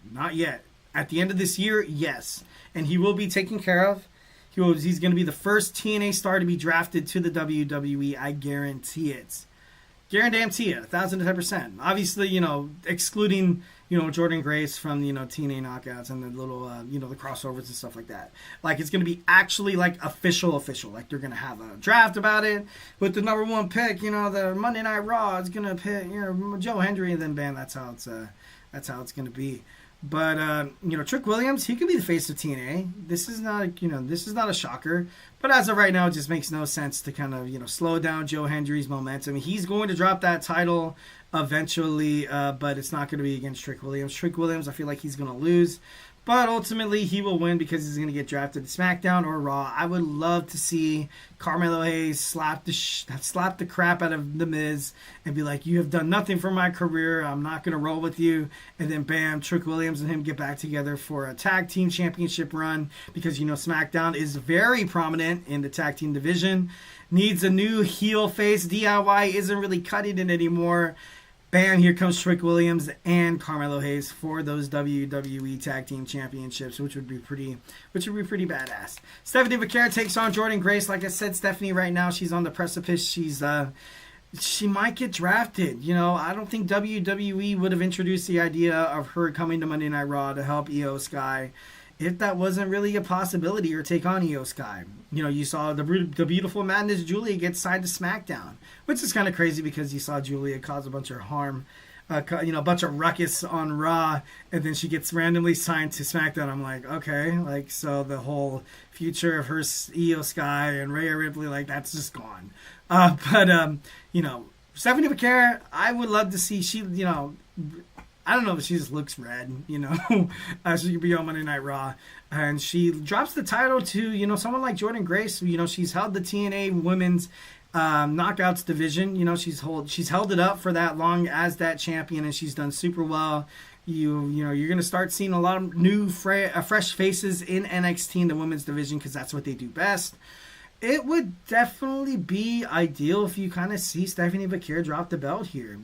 A: At the end of this year, yes, and he will be taken care of. He's going to be the first TNA star to be drafted to the WWE. I guarantee it. Guarantee it, 1,010%. Obviously, excluding, Jordan Grace from, TNA knockouts and the little, the crossovers and stuff like that. Like, it's going to be actually, like, official. Like, they're going to have a draft about it with the number one pick, the Monday Night Raw is going to pick, Joe Hendry, and then, bam, that's how it's going to be. But, Trick Williams, he could be the face of TNA. This is not a shocker. But as of right now, it just makes no sense to kind of, slow down Joe Hendry's momentum. He's going to drop that title eventually, but it's not going to be against Trick Williams. Trick Williams, I feel like he's going to lose. But ultimately, he will win because he's going to get drafted to SmackDown or Raw. I would love to see Carmelo Hayes slap the crap out of The Miz and be like, you have done nothing for my career. I'm not going to roll with you. And then, bam, Trick Williams and him get back together for a tag team championship run because, SmackDown is very prominent in the tag team division. Needs a new heel face. DIY isn't really cutting it anymore. Bam, here comes Trick Williams and Carmelo Hayes for those WWE Tag Team Championships, which would be pretty badass. Stephanie Vaquera takes on Jordan Grace. Like I said, Stephanie right now, she's on the precipice. She might get drafted. I don't think WWE would have introduced the idea of her coming to Monday Night Raw to help Io Sky if that wasn't really a possibility or take on Io Sky. You saw the beautiful Madness Julia get signed to SmackDown, which is kind of crazy because you saw Julia cause a bunch of harm, a bunch of ruckus on Raw, and then she gets randomly signed to SmackDown. I'm like, okay, so the whole future of her Io Sky and Rhea Ripley, that's just gone. But Stephanie Vaquera, I would love to see I don't know if she just looks red, she could be on Monday Night Raw. And she drops the title to, someone like Jordan Grace. She's held the TNA Women's Knockouts division. She's held it up for that long as that champion, and she's done super well. You're going to start seeing a lot of new, fresh faces in NXT in the women's division because that's what they do best. It would definitely be ideal if you kind of see Stephanie Vaquera drop the belt here,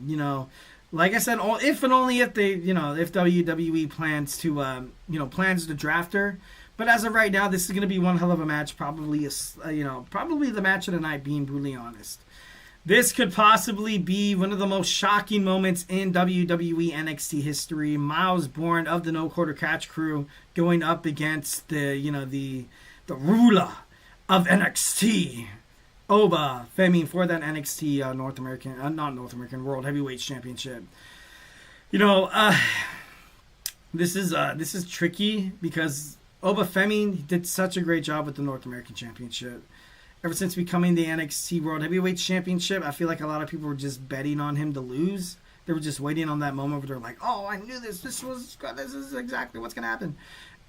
A: Like I said, if and only if they, if WWE plans to draft her. But as of right now, this is going to be one hell of a match. Probably the match of the night, being brutally honest. This could possibly be one of the most shocking moments in WWE NXT history. Miles Borne of the No Quarter Catch Crew going up against the ruler of NXT. Oba Femi for that NXT World Heavyweight Championship. This is tricky because Oba Femi did such a great job with the North American Championship. Ever since becoming the NXT World Heavyweight Championship, I feel like a lot of people were just betting on him to lose. They were just waiting on that moment where they're like, "Oh, I knew this. This is exactly what's gonna happen."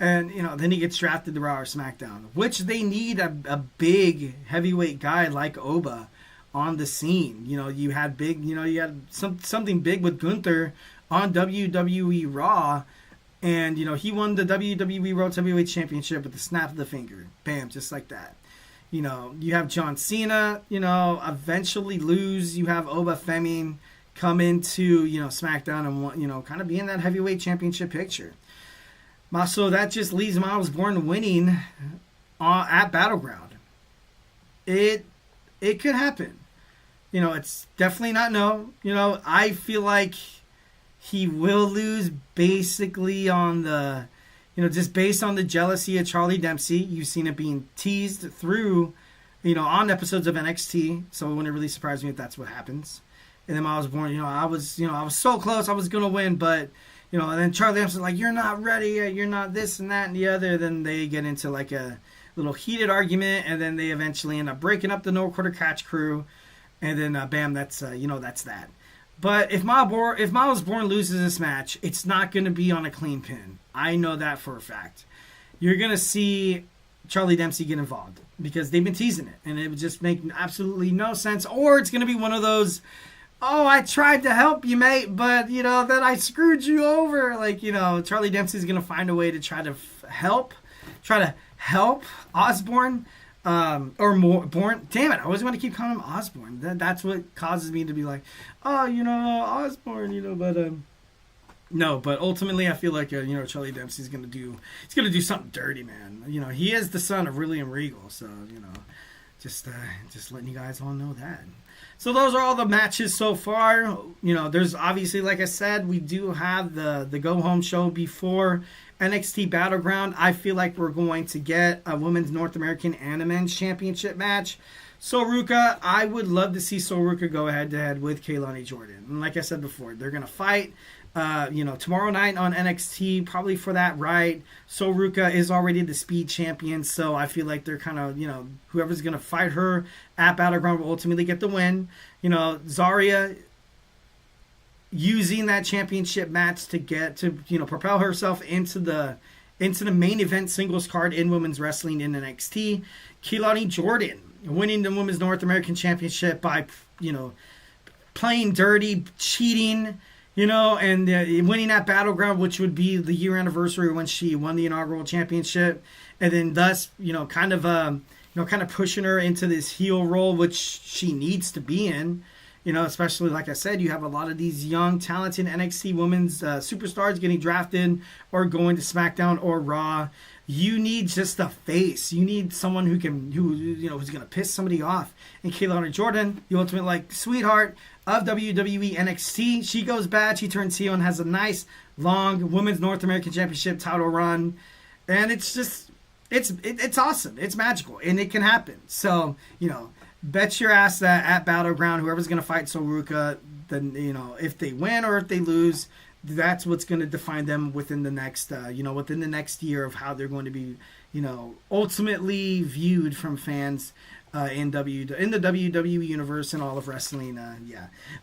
A: And, then he gets drafted to Raw or SmackDown, which they need a big heavyweight guy like Oba on the scene. You had something big with Gunther on WWE Raw, and, he won the WWE World Heavyweight Championship with the snap of the finger. Bam, just like that. You have John Cena, eventually lose. You have Oba Femi come into, SmackDown and, kind of be in that heavyweight championship picture. So that just leaves Miles Borne winning at Battleground. It could happen. It's definitely not no. I feel like he will lose basically on the, just based on the jealousy of Charlie Dempsey. You've seen it being teased through, on episodes of NXT. So it wouldn't really surprise me if that's what happens. And then Miles Borne, I was so close. I was going to win, but... and then Charlie Dempsey's like, you're not ready yet, you're not this and that and the other. Then they get into like a little heated argument, and then they eventually end up breaking up the No Quarter Catch Crew. And then, bam, that's that. But if Miles Borne loses this match, it's not going to be on a clean pin. I know that for a fact. You're going to see Charlie Dempsey get involved because they've been teasing it, and it would just make absolutely no sense. Or it's going to be one of those... oh, I tried to help you, mate, but, then I screwed you over. Charlie Dempsey's going to find a way to try to help help Osborne, or more Borne. Damn it! I always want to keep calling him Osborne. That's what causes me to be like, oh, Osborne, but no. But ultimately, I feel like Charlie Dempsey's gonna do something dirty, man. He is the son of William Regal, so just letting you guys all know that. So those are all the matches so far. There's obviously, like I said, we do have the go home show before NXT Battleground. I feel like we're going to get a Women's North American and a Men's Championship match. Soruka, I would love to see Soruka go head to head with Kaylani Jordan. And like I said before, they're gonna fight. Tomorrow night on NXT, probably for that right. Soruka is already the Speed Champion, so I feel like they're kind of, whoever's going to fight her at Battleground will ultimately get the win. Zarya using that championship match to get to, propel herself into the main event singles card in women's wrestling in NXT. Keilani Jordan winning the Women's North American Championship by, playing dirty, cheating, and winning that Battleground, which would be the year anniversary when she won the inaugural championship, and then thus, kind of pushing her into this heel role, which she needs to be in. Especially, like I said, you have a lot of these young, talented NXT women's superstars getting drafted or going to SmackDown or Raw. You need just a face. You need someone who's going to piss somebody off. And Keilani Jordan, the ultimate, sweetheart of WWE NXT. She goes bad. She turns heel and has a nice, long Women's North American Championship title run. And it's just, it's awesome. It's magical. And it can happen. So, bet your ass that at Battleground, whoever's going to fight Soruka, then, if they win or if they lose, that's what's going to define them within the next, within the next year of how they're going to be, ultimately viewed from fans in the WWE universe and all of wrestling.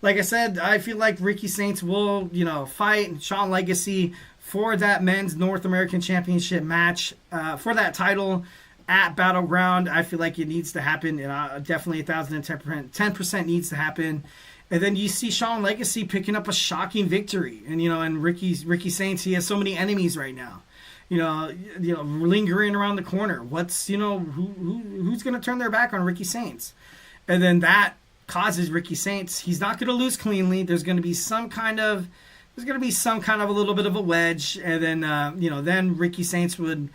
A: Like I said, I feel like Ricky Saints will, fight Shawn Legacy for that Men's North American Championship match, for that title at Battleground. I feel like it needs to happen, and definitely 10% needs to happen. And then you see Shawn Legacy picking up a shocking victory, and Ricky Saints, he has so many enemies right now. Lingering around the corner. What's, who's going to turn their back on Ricky Saints? And then that causes Ricky Saints, he's not going to lose cleanly. There's going to be some kind of a little bit of a wedge. And then, then Ricky Saints would,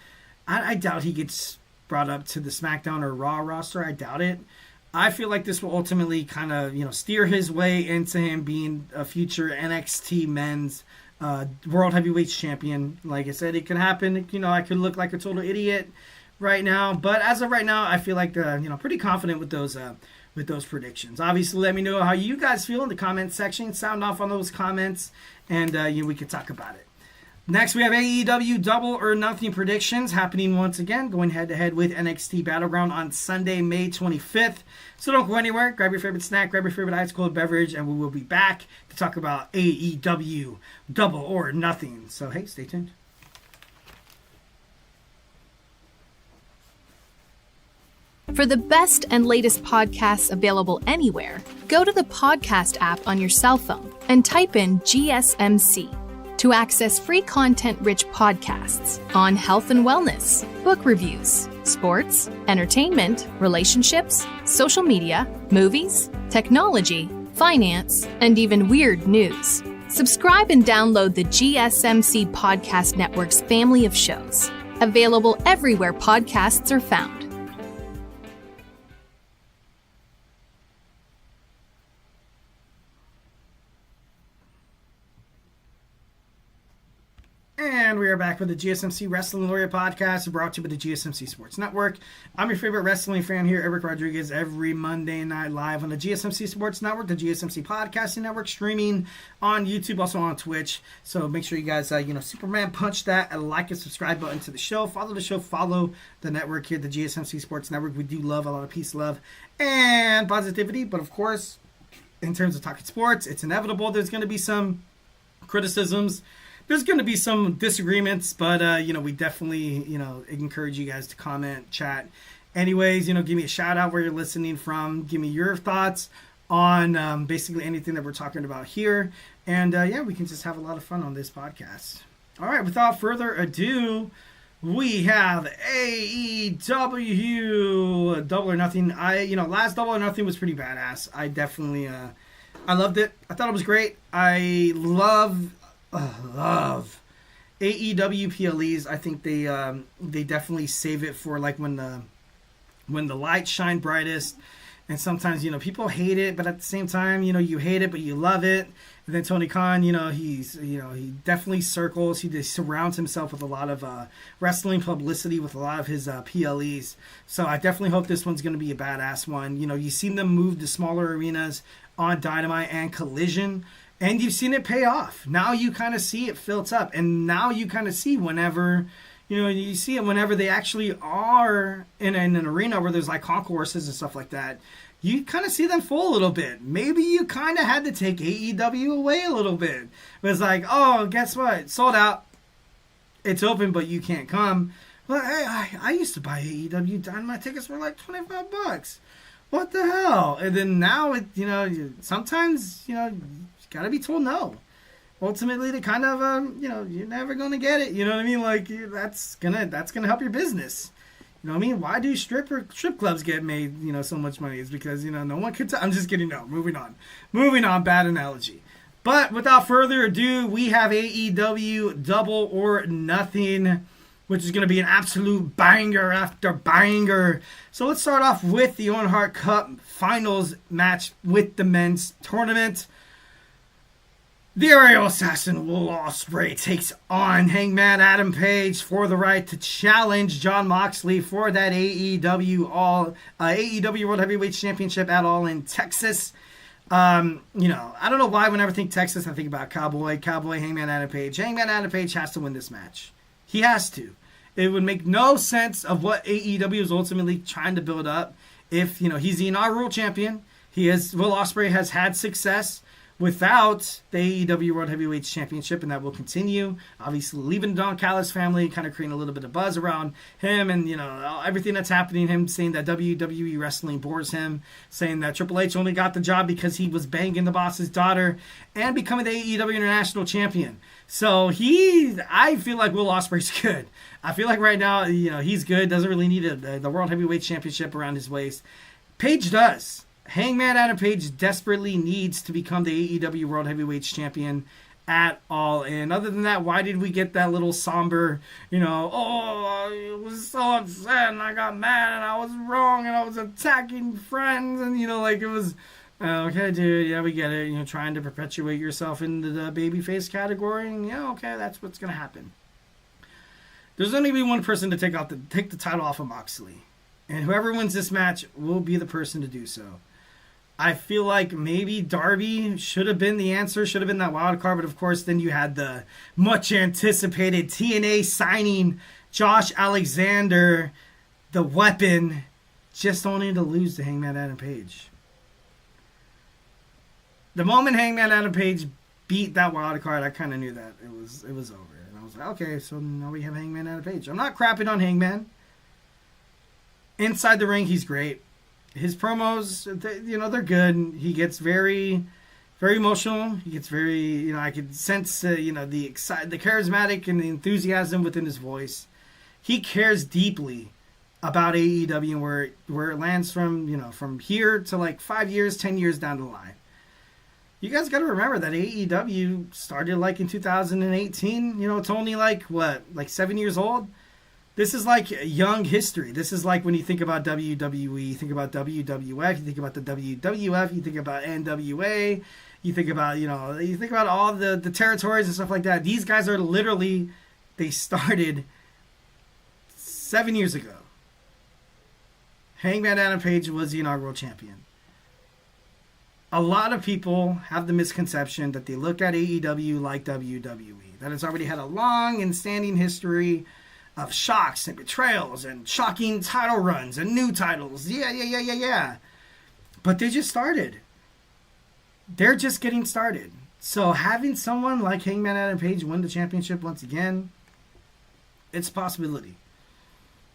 A: I doubt he gets brought up to the SmackDown or Raw roster. I doubt it. I feel like this will ultimately kind of, steer his way into him being a future NXT men's World Heavyweight Champion. Like I said, it could happen. I could look like a total idiot right now, but as of right now, I feel like pretty confident with those predictions. Obviously, let me know how you guys feel in the comments section. Sound off on those comments, and we can talk about it. Next, we have AEW Double or Nothing predictions happening once again, going head-to-head with NXT Battleground on Sunday, May 25th. So don't go anywhere. Grab your favorite snack, grab your favorite ice-cold beverage, and we will be back to talk about AEW Double or Nothing. So, hey, stay tuned.
E: For the best and latest podcasts available anywhere, go to the podcast app on your cell phone and type in GSMC. To access free content-rich podcasts on health and wellness, book reviews, sports, entertainment, relationships, social media, movies, technology, finance, and even weird news. Subscribe and download the GSMC Podcast Network's family of shows, available everywhere podcasts are found.
A: And we are back with the GSMC Wrestling Laureate Podcast, brought to you by the GSMC Sports Network. I'm your favorite wrestling fan here, Eric Rodriguez, every Monday night live on the GSMC Sports Network, the GSMC Podcasting Network, streaming on YouTube, also on Twitch. So make sure you guys, Superman punch that and like and subscribe button to the show. Follow the show, follow the network here, the GSMC Sports Network. We do love a lot of peace, love, and positivity. But of course, in terms of talking sports, it's inevitable. There's going to be some criticisms. There's going to be some disagreements, but, we definitely, encourage you guys to comment, chat. Anyways, give me a shout out where you're listening from. Give me your thoughts on basically anything that we're talking about here. And, we can just have a lot of fun on this podcast. All right, without further ado, we have AEW Double or Nothing. Last Double or Nothing was pretty badass. I definitely, I loved it. I thought it was great. I love AEW PLEs. I think they definitely save it for like when the lights shine brightest. And sometimes, people hate it, but at the same time, you hate it, but you love it. And then Tony Khan, he definitely circles. He just surrounds himself with a lot of wrestling publicity with a lot of his PLEs. So I definitely hope this one's going to be a badass one. You've seen them move to smaller arenas on Dynamite and Collision, and you've seen it pay off. Now you kind of see it fills up, and now you kind of see whenever... you see it whenever they actually are in an arena where there's like concourses and stuff like that. You kind of see them full a little bit. Maybe you kind of had to take AEW away a little bit. It was like, oh, guess what? Sold out. It's open, but you can't come. Well, hey, I used to buy AEW Dynamite tickets for like $25. What the hell? And then now, sometimes, you got to be told no. Ultimately, they kind of, you're never going to get it. You know what I mean? Like, that's gonna help your business. You know what I mean? Why do strip clubs get made, so much money? It's because, no one could I'm just kidding. No, moving on. Bad analogy. But without further ado, we have AEW Double or Nothing, which is going to be an absolute banger after banger. So let's start off with the Owen Hart Cup Finals match with the men's tournament. The Aerial Assassin Will Ospreay takes on Hangman Adam Page for the right to challenge Jon Moxley for that AEW World Heavyweight Championship at All in Texas. I don't know why whenever I think Texas, I think about Cowboy, Hangman Adam Page. Hangman Adam Page has to win this match. He has to. It would make no sense of what AEW is ultimately trying to build up if, he's the inaugural champion. Will Ospreay has had success without the AEW World Heavyweight Championship, and that will continue. Obviously, leaving the Don Callis family, kind of creating a little bit of buzz around him, and everything that's happening. Him saying that WWE wrestling bores him, saying that Triple H only got the job because he was banging the boss's daughter, and becoming the AEW International Champion. So I feel like Will Ospreay's good. I feel like right now, he's good. Doesn't really need the World Heavyweight Championship around his waist. Page does. Hangman Adam Page desperately needs to become the AEW World Heavyweight Champion at All In. Other than that, why did we get that little somber, I was so upset and I got mad and I was wrong and I was attacking friends and, it was, okay, dude, yeah, we get it. Trying to perpetuate yourself into the babyface category. And, okay, that's what's going to happen. There's only going to be one person to take the title off of Moxley. And whoever wins this match will be the person to do so. I feel like maybe Darby should have been the answer, should have been that wild card, but of course then you had the much anticipated TNA signing Josh Alexander, the Weapon, just only to lose to Hangman Adam Page. The moment Hangman Adam Page beat that wild card, I kind of knew that it was over. And I was like, okay, so now we have Hangman Adam Page. I'm not crapping on Hangman. Inside the ring, he's great. His promos, they're good. He gets very, very emotional. He gets very, I could sense, the charismatic and the enthusiasm within his voice. He cares deeply about AEW and where it lands from here to like 5 years, 10 years down the line. You guys got to remember that AEW started like in 2018. It's only like 7 years old. This is like young history. This is like when you think about WWE, you think about WWF, you think about the WWF, you think about NWA, you think about all the territories and stuff like that. These guys are literally, they started 7 years ago. Hangman Adam Page was the inaugural champion. A lot of people have the misconception that they look at AEW like WWE, that it's already had a long and standing history of shocks and betrayals and shocking title runs and new titles. Yeah. But they just started. They're just getting started. So having someone like Hangman Adam Page win the championship once again, it's a possibility.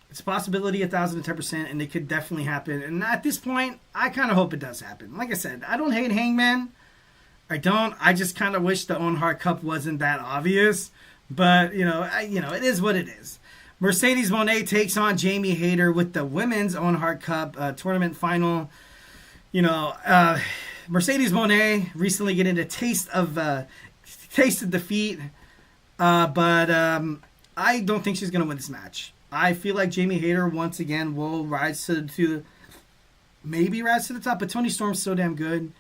A: It's a possibility 1,010%, and it could definitely happen. And at this point, I kind of hope it does happen. Like I said, I don't hate Hangman. I don't. I just kind of wish the Owen Hart Cup wasn't that obvious. But, it is what it is. Mercedes Moné takes on Jamie Hayter with the Women's Owen Hart Cup tournament final. You know, Mercedes Moné recently getting a taste of defeat, but I don't think she's going to win this match. I feel like Jamie Hayter once again will rise to the top, but Toni Storm's so damn good.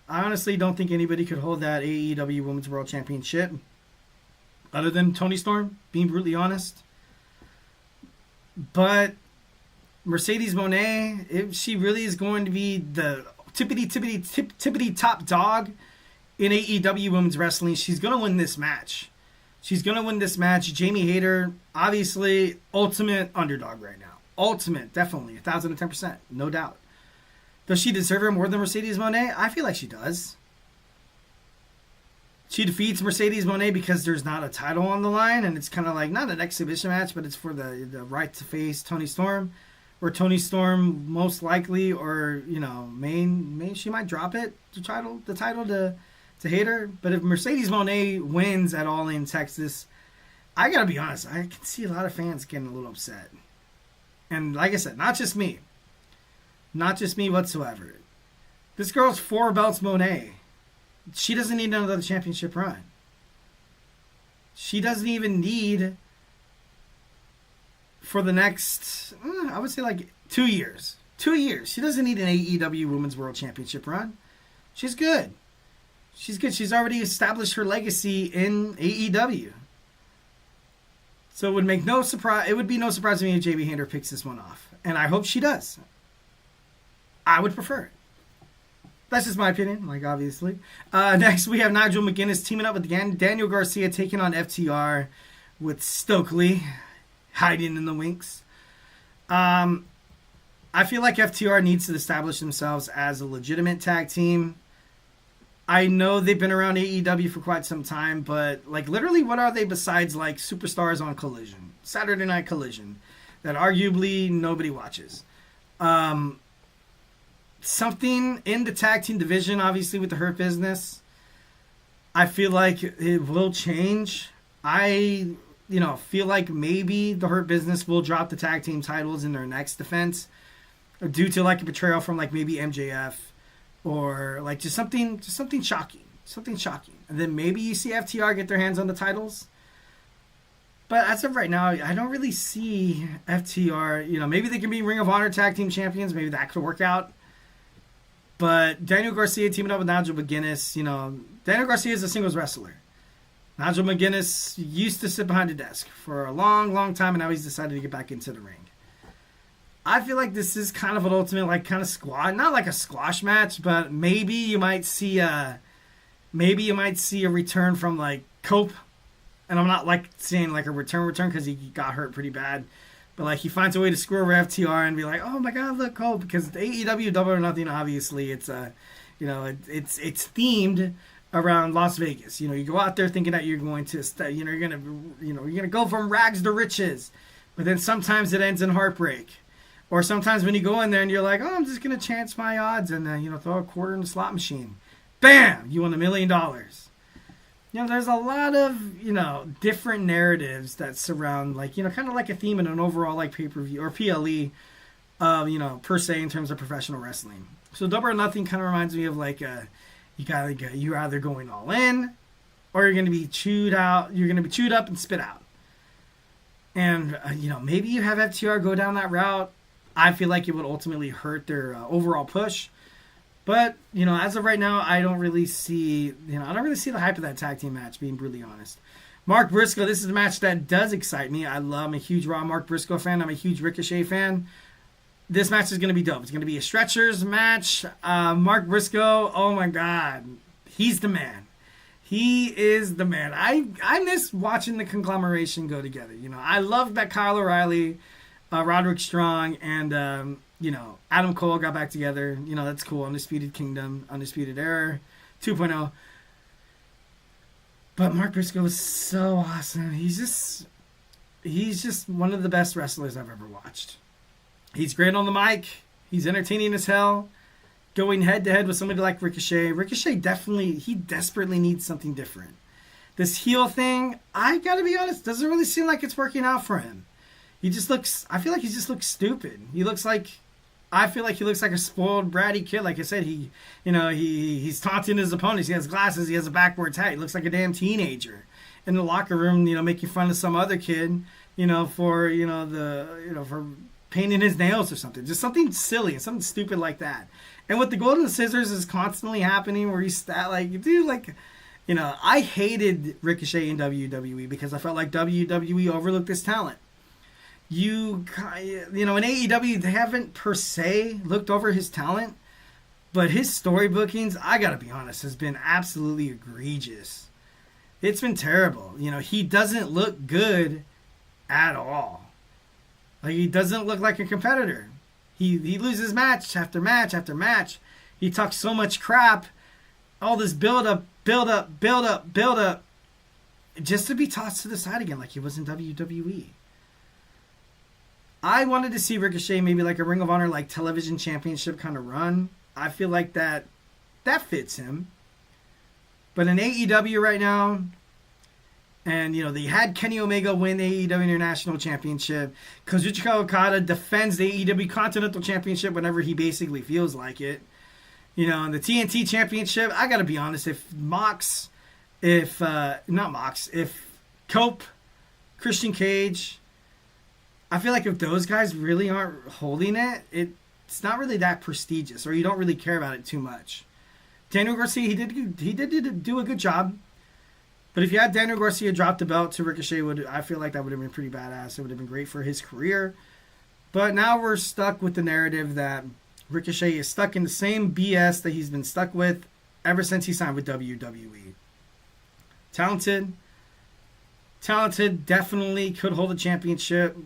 A: I honestly don't think anybody could hold that AEW Women's World Championship other than Toni Storm, being brutally honest. But Mercedes Moné, if she really is going to be the tippity top dog in AEW Women's Wrestling, she's going to win this match. Jamie Hayter, obviously, ultimate underdog right now. Ultimate, definitely, 1,010%, no doubt. Does she deserve her more than Mercedes Moné? I feel like she does. She defeats Mercedes Moné because there's not a title on the line, and it's kind of like not an exhibition match, but it's for the right to face Toni Storm, where Toni Storm most likely, or main she might drop it the title to Hayter. But if Mercedes Moné wins at All In Texas, I gotta be honest, I can see a lot of fans getting a little upset, and like I said, not just me whatsoever. This girl's 4 belts Moné. She doesn't need another championship run. She doesn't even need for the next, I would say like 2 years. 2 years. She doesn't need an AEW Women's World Championship run. She's good. She's already established her legacy in AEW. So it would be no surprise to me if Jamie Hayter picks this one off. And I hope she does. I would prefer it. That's just my opinion, obviously. Next, we have Nigel McGuinness teaming up with Daniel Garcia, taking on FTR with Stokely hiding in the winks. I feel like FTR needs to establish themselves as a legitimate tag team. I know they've been around AEW for quite some time, but literally, what are they besides superstars on Collision, Saturday Night Collision, that arguably nobody watches? Something in the tag team division, obviously with the Hurt Business, I feel like it will change. I feel like maybe the Hurt Business will drop the tag team titles in their next defense due to a betrayal from maybe MJF, or just something shocking. And then maybe you see FTR get their hands on the titles. But as of right now, I don't really see FTR, maybe they can be Ring of Honor tag team champions, maybe that could work out. But Daniel Garcia teaming up with Nigel McGuinness, Daniel Garcia is a singles wrestler. Nigel McGuinness used to sit behind a desk for a long, long time, and now he's decided to get back into the ring. I feel like this is kind of an ultimate, kind of squash, not like a squash match, but maybe you might see a return from Cope, and I'm not saying a return because he got hurt pretty bad. But he finds a way to screw over FTR and be like, oh my God, look, Cole, because the AEW Double or Nothing, obviously, it's it's themed around Las Vegas. You go out there thinking that you're going to, you're gonna go from rags to riches, but then sometimes it ends in heartbreak, or sometimes when you go in there and you're like, oh, I'm just gonna chance my odds and throw a quarter in the slot machine, bam, you won $1 million. There's a lot of, different narratives that surround, kind of like a theme in an overall, pay-per-view or PLE, per se, in terms of professional wrestling. So Double or Nothing kind of reminds me of, you're either going all in, or you're going to be chewed out, you're going to be chewed up and spit out. And, maybe you have FTR go down that route. I feel like it would ultimately hurt their overall push. But, as of right now, I don't really see the hype of that tag team match, being brutally honest. Mark Briscoe, this is a match that does excite me. I'm a huge Raw Mark Briscoe fan. I'm a huge Ricochet fan. This match is going to be dope. It's going to be a stretchers match. Mark Briscoe, oh my God. He's the man. He is the man. I miss watching the conglomeration go together. I love that Kyle O'Reilly, Roderick Strong, and... Adam Cole got back together. That's cool. Undisputed Kingdom, Undisputed Era 2.0. But Mark Briscoe is so awesome. He's just one of the best wrestlers I've ever watched. He's great on the mic. He's entertaining as hell. Going head to head with somebody like Ricochet. Ricochet desperately needs something different. This heel thing, I gotta be honest, doesn't really seem like it's working out for him. he just looks. I feel like he just looks stupid. I feel like he looks like a spoiled, bratty kid. Like I said, he's taunting his opponents. He has glasses. He has a backwards hat. He looks like a damn teenager in the locker room. Making fun of some other kid. For for painting his nails or something. Just something silly, something stupid like that. And with the golden scissors is constantly happening, where he's I hated Ricochet in WWE because I felt like WWE overlooked his talent. In AEW, they haven't per se looked over his talent, but his story bookings, I gotta be honest, has been absolutely egregious. It's been terrible. He doesn't look good at all. Like, he doesn't look like a competitor. He loses match after match after match. He talks so much crap. All this build up, just to be tossed to the side again like he was in WWE. I wanted to see Ricochet maybe like a Ring of Honor, like television championship kind of run. I feel like that fits him. But in AEW right now, and they had Kenny Omega win the AEW International Championship. Kazuchika Okada defends the AEW Continental Championship whenever he basically feels like it. And the TNT Championship, I gotta be honest, if Cope, Christian Cage, I feel like if those guys really aren't holding it, it's not really that prestigious, or you don't really care about it too much. Daniel Garcia, he did do a good job. But if you had Daniel Garcia drop the belt to Ricochet, I feel like that would have been pretty badass. It would have been great for his career. But now we're stuck with the narrative that Ricochet is stuck in the same BS that he's been stuck with ever since he signed with WWE. Talented, definitely could hold a championship.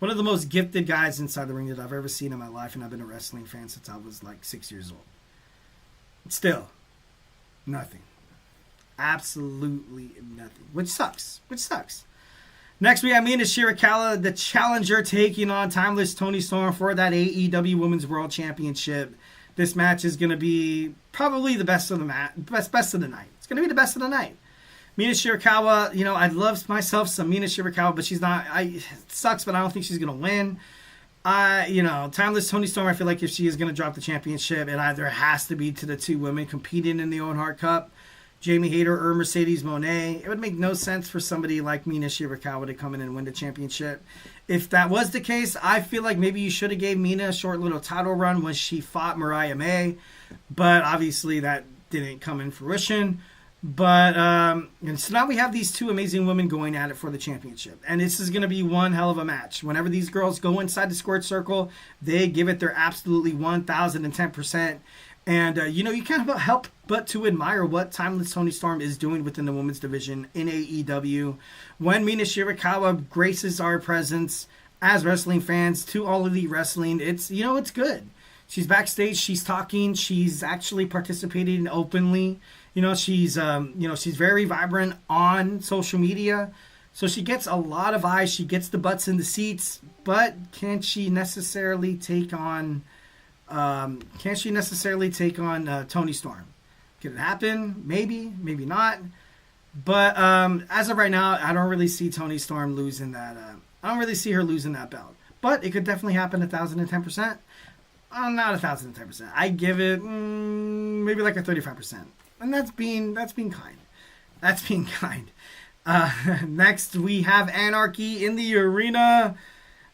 A: One of the most gifted guys inside the ring that I've ever seen in my life, and I've been a wrestling fan since I was like 6 years old. But still, nothing. Absolutely nothing. Which sucks. Next, we have Mina Shirakawa, the challenger, taking on Timeless Toni Storm for that AEW Women's World Championship. This match is going to be probably the best of the night. It's going to be the best of the night. Mina Shirakawa, I love myself some Mina Shirakawa, but she's not. It sucks, but I don't think she's going to win. Timeless Toni Storm, I feel like if she is going to drop the championship, it either has to be to the two women competing in the Owen Hart Cup, Jamie Hayter or Mercedes Moné. It would make no sense for somebody like Mina Shirakawa to come in and win the championship. If that was the case, I feel like maybe you should have gave Mina a short little title run when she fought Mariah May, but obviously that didn't come in fruition. But and so now we have these two amazing women going at it for the championship, and this is going to be one hell of a match. Whenever these girls go inside the squared circle, they give it their absolutely 1,010%. And, you can't help but to admire what Timeless Toni Storm is doing within the women's division in AEW. When Mina Shirakawa graces our presence as wrestling fans to All Elite Wrestling, it's good. She's backstage, she's talking, she's actually participating openly. She's very vibrant on social media. So she gets a lot of eyes, she gets the butts in the seats, but can she necessarily take on Toni Storm? Could it happen? Maybe not. But as of right now, I don't really see Toni Storm losing that. I don't really see her losing that belt. But it could definitely happen 1,010%. Not 1,010%. I give it maybe like a 35%, and that's being kind. Next, we have Anarchy in the Arena.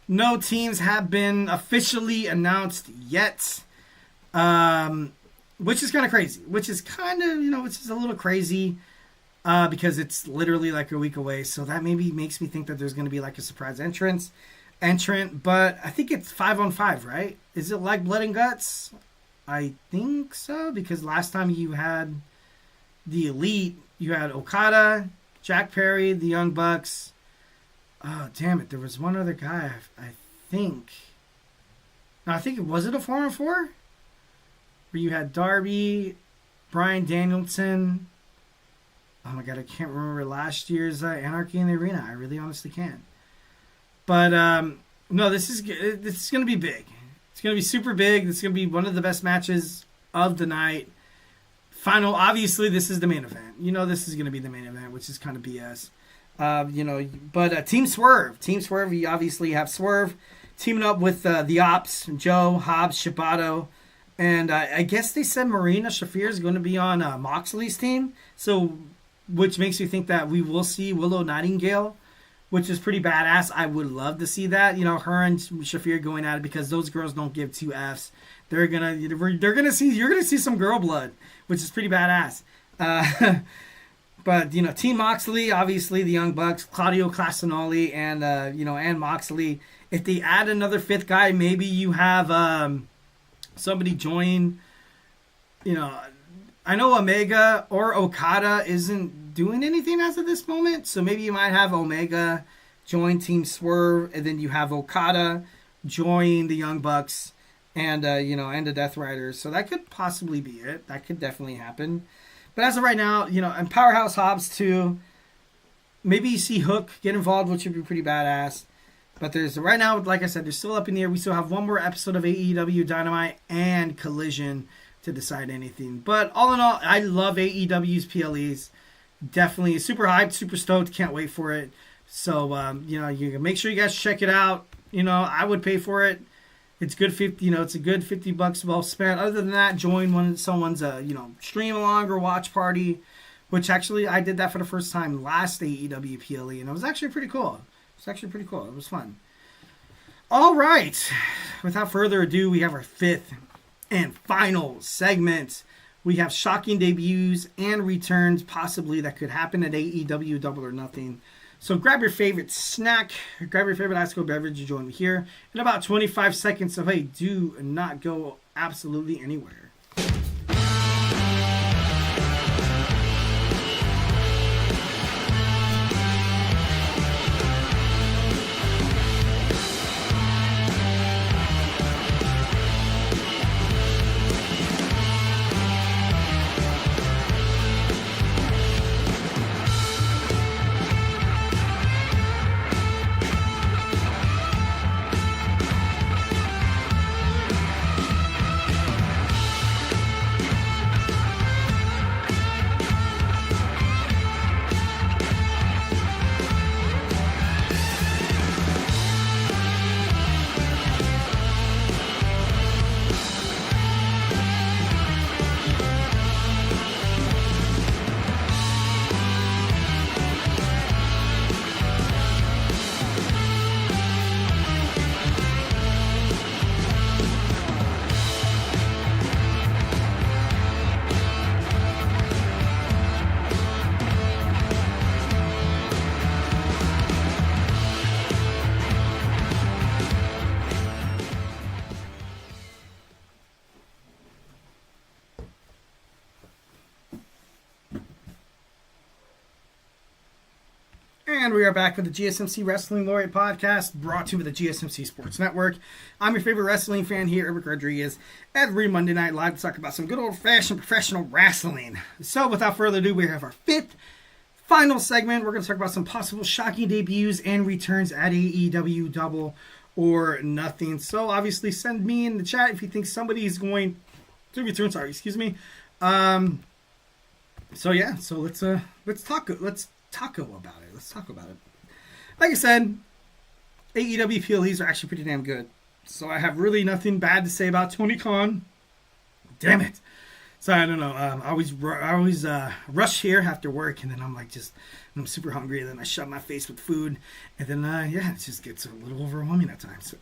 A: No teams have been officially announced yet, which is kind of crazy. Which is a little crazy because it's literally like a week away. So that maybe makes me think that there's going to be like a surprise entrant. But I think it's 5-on-5, right? Is it like Blood and Guts? I think so, because last time you had the Elite, you had Okada, Jack Perry, the Young Bucks. Oh, damn it. There was one other guy, I think. No, I think it was a 4-on-4? Where you had Darby, Bryan Danielson. Oh my God, I can't remember last year's Anarchy in the Arena. I really honestly can't. But, no, this is going to be big. It's going to be super big. This is going to be one of the best matches of the night. Obviously, this is the main event. This is going to be the main event, which is kind of BS. But Team Swerve, we obviously have Swerve teaming up with the Ops, Joe, Hobbs, Shibato, and I guess they said Marina Shafir is going to be on Moxley's team, so which makes you think that we will see Willow Nightingale, which is pretty badass. I would love to see that, her and Shafir going at it, because those girls don't give two Fs. You're gonna see some girl blood, which is pretty badass. But Team Moxley, obviously the Young Bucks, Claudio Castagnoli, and Moxley. If they add another fifth guy, maybe you have somebody join. I know Omega or Okada isn't doing anything as of this moment, so maybe you might have Omega join Team Swerve, and then you have Okada join the Young Bucks, and the Death Riders. So that could possibly be it. That could definitely happen. But as of right now, and Powerhouse Hobbs too. Maybe you see Hook get involved, which would be pretty badass. But right now, like I said, they're still up in the air. We still have one more episode of AEW Dynamite and Collision to decide anything. But all in all, I love AEW's PLEs. Definitely super hyped, super stoked. Can't wait for it. So, you can make sure you guys check it out. I would pay for it. It's good it's a good $50 well spent. Other than that, join someone's stream along or watch party, which actually I did that for the first time last AEW PLE, and it was actually pretty cool. It was fun. All right. Without further ado, we have our fifth and final segment. We have shocking debuts and returns possibly that could happen at AEW Double or Nothing. So grab your favorite snack, grab your favorite ice cold beverage, and join me here in about 25 seconds. So hey, do not go absolutely anywhere. And we are back with the GSMC Wrestling Laureate Podcast, brought to you with the GSMC Sports Network. I'm your favorite wrestling fan here, Eric Rodriguez, every Monday night live to talk about some good old-fashioned professional wrestling. So without further ado, we have our fifth final segment. We're going to talk about some possible shocking debuts and returns at AEW Double or Nothing. So obviously send me in the chat if you think somebody is going to return. So let's talk about it. Let's talk about it. Like I said, AEW PLEs are actually pretty damn good. So I have really nothing bad to say about Tony Khan. Damn it. So I don't know. I always rush here after work, and then I'm super hungry, and then I shove my face with food, and then it just gets a little overwhelming at times.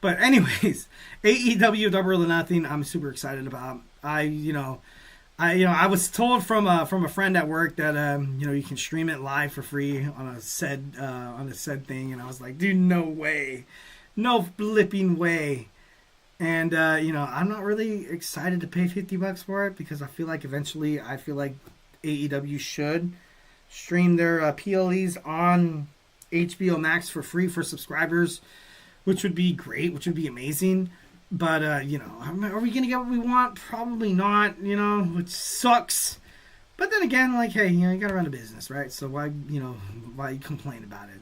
A: But anyways, AEW Double or Nothing, I'm super excited about. I was told from a friend at work that you can stream it live for free on a said thing, and I was like, dude, no way, no flipping way. And I'm not really excited to pay $50 for it, because I feel like eventually AEW should stream their PLEs on HBO Max for free for subscribers, which would be great, which would be amazing. But, are we going to get what we want? Probably not, which sucks. But then again, hey, you got to run a business, right? So why complain about it?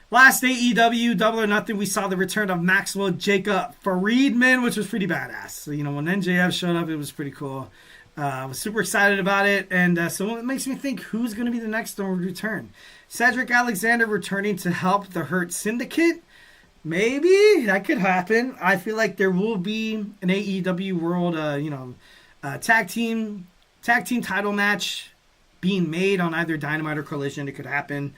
A: Last AEW Double or Nothing, we saw the return of Maxwell Jacob Friedman, which was pretty badass. So, when NJF showed up, it was pretty cool. I was super excited about it, and so it makes me think who's going to be the next one to return. Cedric Alexander returning to help the Hurt Syndicate? Maybe that could happen. I feel like there will be an AEW World, tag team title match being made on either Dynamite or Collision. It could happen,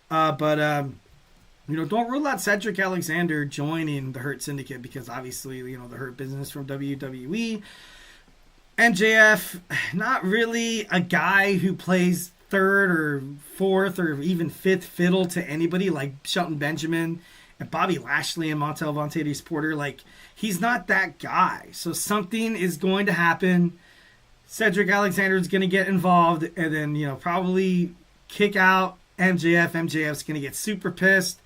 A: but don't rule out Cedric Alexander joining the Hurt Syndicate because obviously, the Hurt Business from WWE. MJF, not really a guy who plays third or fourth or even fifth fiddle to anybody like Shelton Benjamin and Bobby Lashley and Montel Vontatis Porter. Like, he's not that guy. So something is going to happen. Cedric Alexander is going to get involved and then, probably kick out MJF. MJF's going to get super pissed.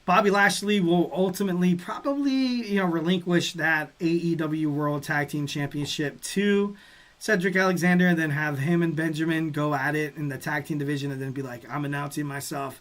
A: Bobby Lashley will ultimately probably, relinquish that AEW World Tag Team Championship to Cedric Alexander and then have him and Benjamin go at it in the tag team division and then be like, I'm announcing myself,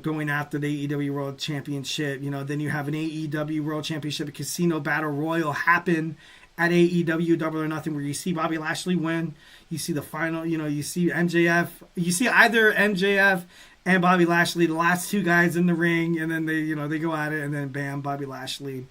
A: going after the AEW World Championship. Then you have an AEW World Championship Casino Battle Royal happen at AEW Double or Nothing where you see Bobby Lashley win. You see the final, you see MJF. You see either MJF and Bobby Lashley, the last two guys in the ring, and then they go at it, and then bam, Bobby Lashley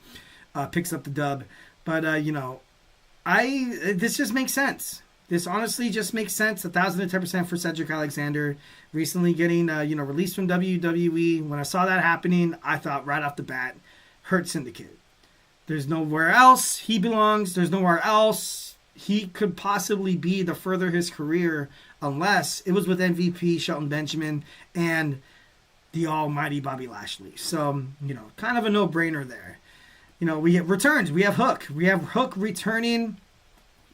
A: picks up the dub. But this just makes sense. This honestly just makes sense. 1,010% for Cedric Alexander recently getting released from WWE. When I saw that happening, I thought right off the bat, Hurt Syndicate. There's nowhere else he belongs. There's nowhere else he could possibly be to further his career unless it was with MVP Shelton Benjamin and the almighty Bobby Lashley. So, kind of a no-brainer there. We have returns. We have Hook. We have Hook returning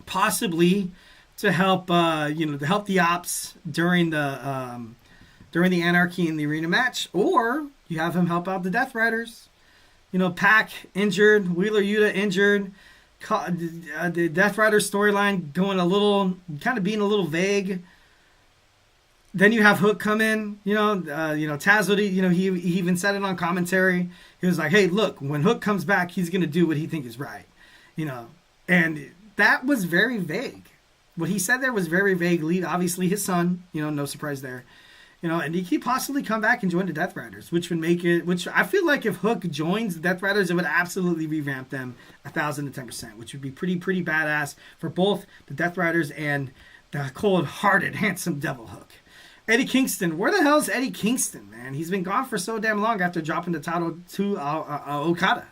A: possibly to help, to help the Ops during the Anarchy in the Arena match. Or you have him help out the Death Riders. Pac injured, Wheeler Yuta injured. The Death Rider storyline going being a little vague. Then you have Hook come in, Taz, he even said it on commentary. He was like, hey, look, when Hook comes back, he's going to do what he thinks is right, and that was very vague. What he said there was very vague. Obviously his son, no surprise there, and he could possibly come back and join the Death Riders, which I feel like if Hook joins the Death Riders, it would absolutely revamp them 1,010%, which would be pretty badass for both the Death Riders and the cold-hearted, handsome Devil Hook. Eddie Kingston. Where the hell is Eddie Kingston, man? He's been gone for so damn long after dropping the title to Okada.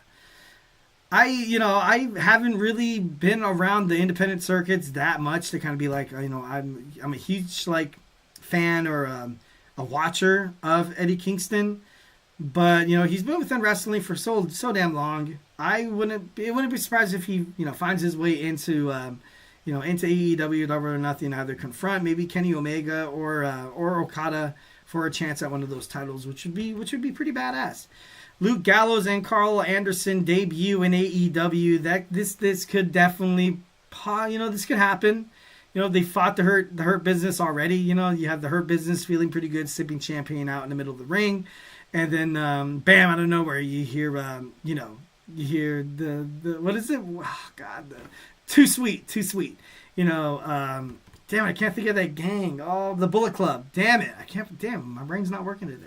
A: I haven't really been around the independent circuits that much to kind of be like, I'm a huge fan or a watcher of Eddie Kingston, but he's been within wrestling for so damn long. It wouldn't be surprised if he finds his way into into AEW Double or Nothing, either confront maybe Kenny Omega or Okada for a chance at one of those titles, which would be pretty badass. Luke Gallows and Carl Anderson debut in AEW. This could definitely this could happen. They fought the Hurt Business already. You have the Hurt Business feeling pretty good, sipping champagne out in the middle of the ring, and then bam, out of nowhere you hear the what is it? Oh, God, Too Sweet. Damn it, I can't think of that gang. Oh, the Bullet Club. Damn it, my brain's not working today.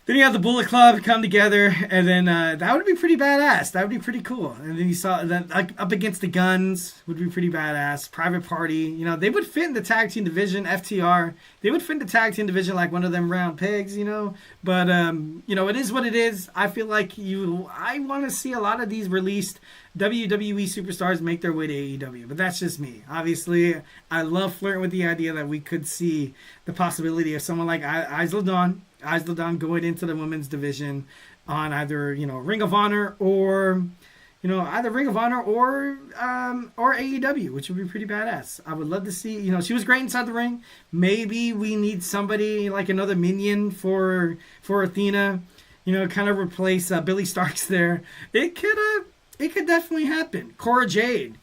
A: Then you have the Bullet Club come together, and then that would be pretty badass. That would be pretty cool. And then you saw that up against the Guns would be pretty badass. Private Party, they would fit in the tag team division. FTR, they would fit in the tag team division like one of them round pegs, But it is what it is. I feel like I want to see a lot of these released WWE superstars make their way to AEW, but that's just me. Obviously, I love flirting with the idea that we could see the possibility of someone like Isla Dawn going into the women's division on either Ring of Honor or either Ring of Honor or AEW, which would be pretty badass. I would love to see. She was great inside the ring. Maybe we need somebody like another minion for Athena. Kind of replace Billy Starks there. It could definitely happen. Cora Jade,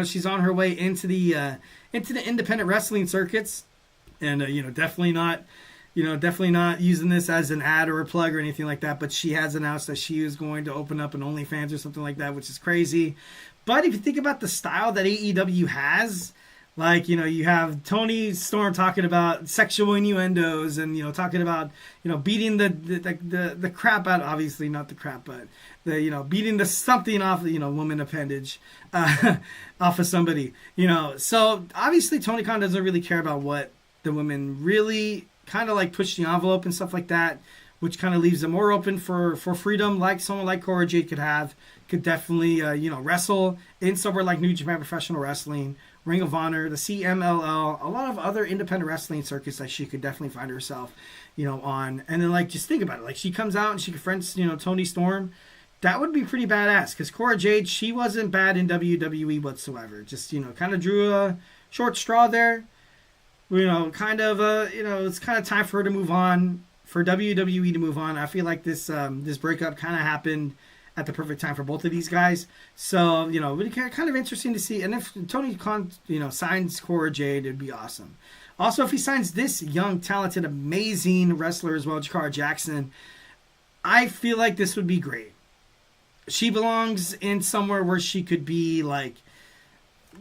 A: she's on her way into the independent wrestling circuits, and definitely not. definitely not using this as an ad or a plug or anything like that, but she has announced that she is going to open up an OnlyFans or something like that, which is crazy. But if you think about the style that AEW has, like, you have Toni Storm talking about sexual innuendos and, talking about, beating the crap out, obviously not the crap, but beating the something off, woman appendage off of somebody, So obviously Tony Khan doesn't really care about what the women really kind of like push the envelope and stuff like that, which kind of leaves them more open for freedom, like someone like Cora Jade could definitely, wrestle in somewhere like New Japan Professional Wrestling, Ring of Honor, the CMLL, a lot of other independent wrestling circuits that she could definitely find herself, on. And then, just think about it. Like, she comes out and she confronts, Toni Storm. That would be pretty badass, because Cora Jade, she wasn't bad in WWE whatsoever. Just, kind of drew a short straw there. It's kind of time for her to move on, for WWE to move on. I feel like this breakup kind of happened at the perfect time for both of these guys. So, really kind of interesting to see. And if Tony Khan, signs Cora Jade, it'd be awesome. Also, if he signs this young, talented, amazing wrestler as well, Jakara Jackson, I feel like this would be great. She belongs in somewhere where she could be like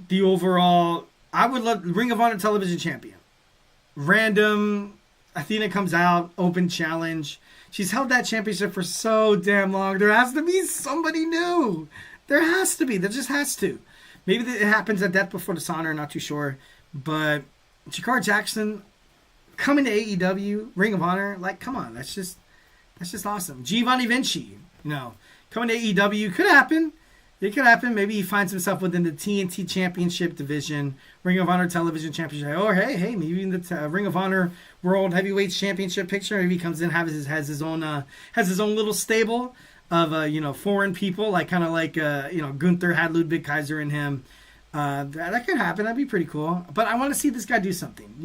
A: the overall, I would love Ring of Honor television champion. Random, Athena comes out, open challenge. She's held that championship for so damn long. There has to be somebody new. There has to be. There just has to. Maybe it happens at Death Before Dishonor. Not too sure. But Jakara Jackson coming to AEW, Ring of Honor. Like, come on. That's just awesome. Giovanni Vinci, coming to AEW. Could happen. It could happen. Maybe he finds himself within the TNT Championship division, Ring of Honor Television Championship. Or hey, maybe in the Ring of Honor World Heavyweight Championship picture. Maybe he comes in, has his own little stable of foreign people, like Gunther had Ludwig Kaiser in him. That could happen. That'd be pretty cool. But I want to see this guy do something.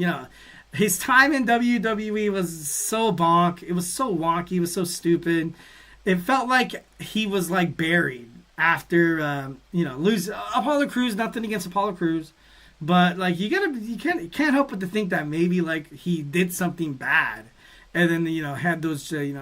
A: His time in WWE was so bonk. It was so wonky. It was so stupid. It felt like he was like buried. After lose Apollo Crews, nothing against Apollo Crews, but like you can't help but to think that maybe like he did something bad, and then had those in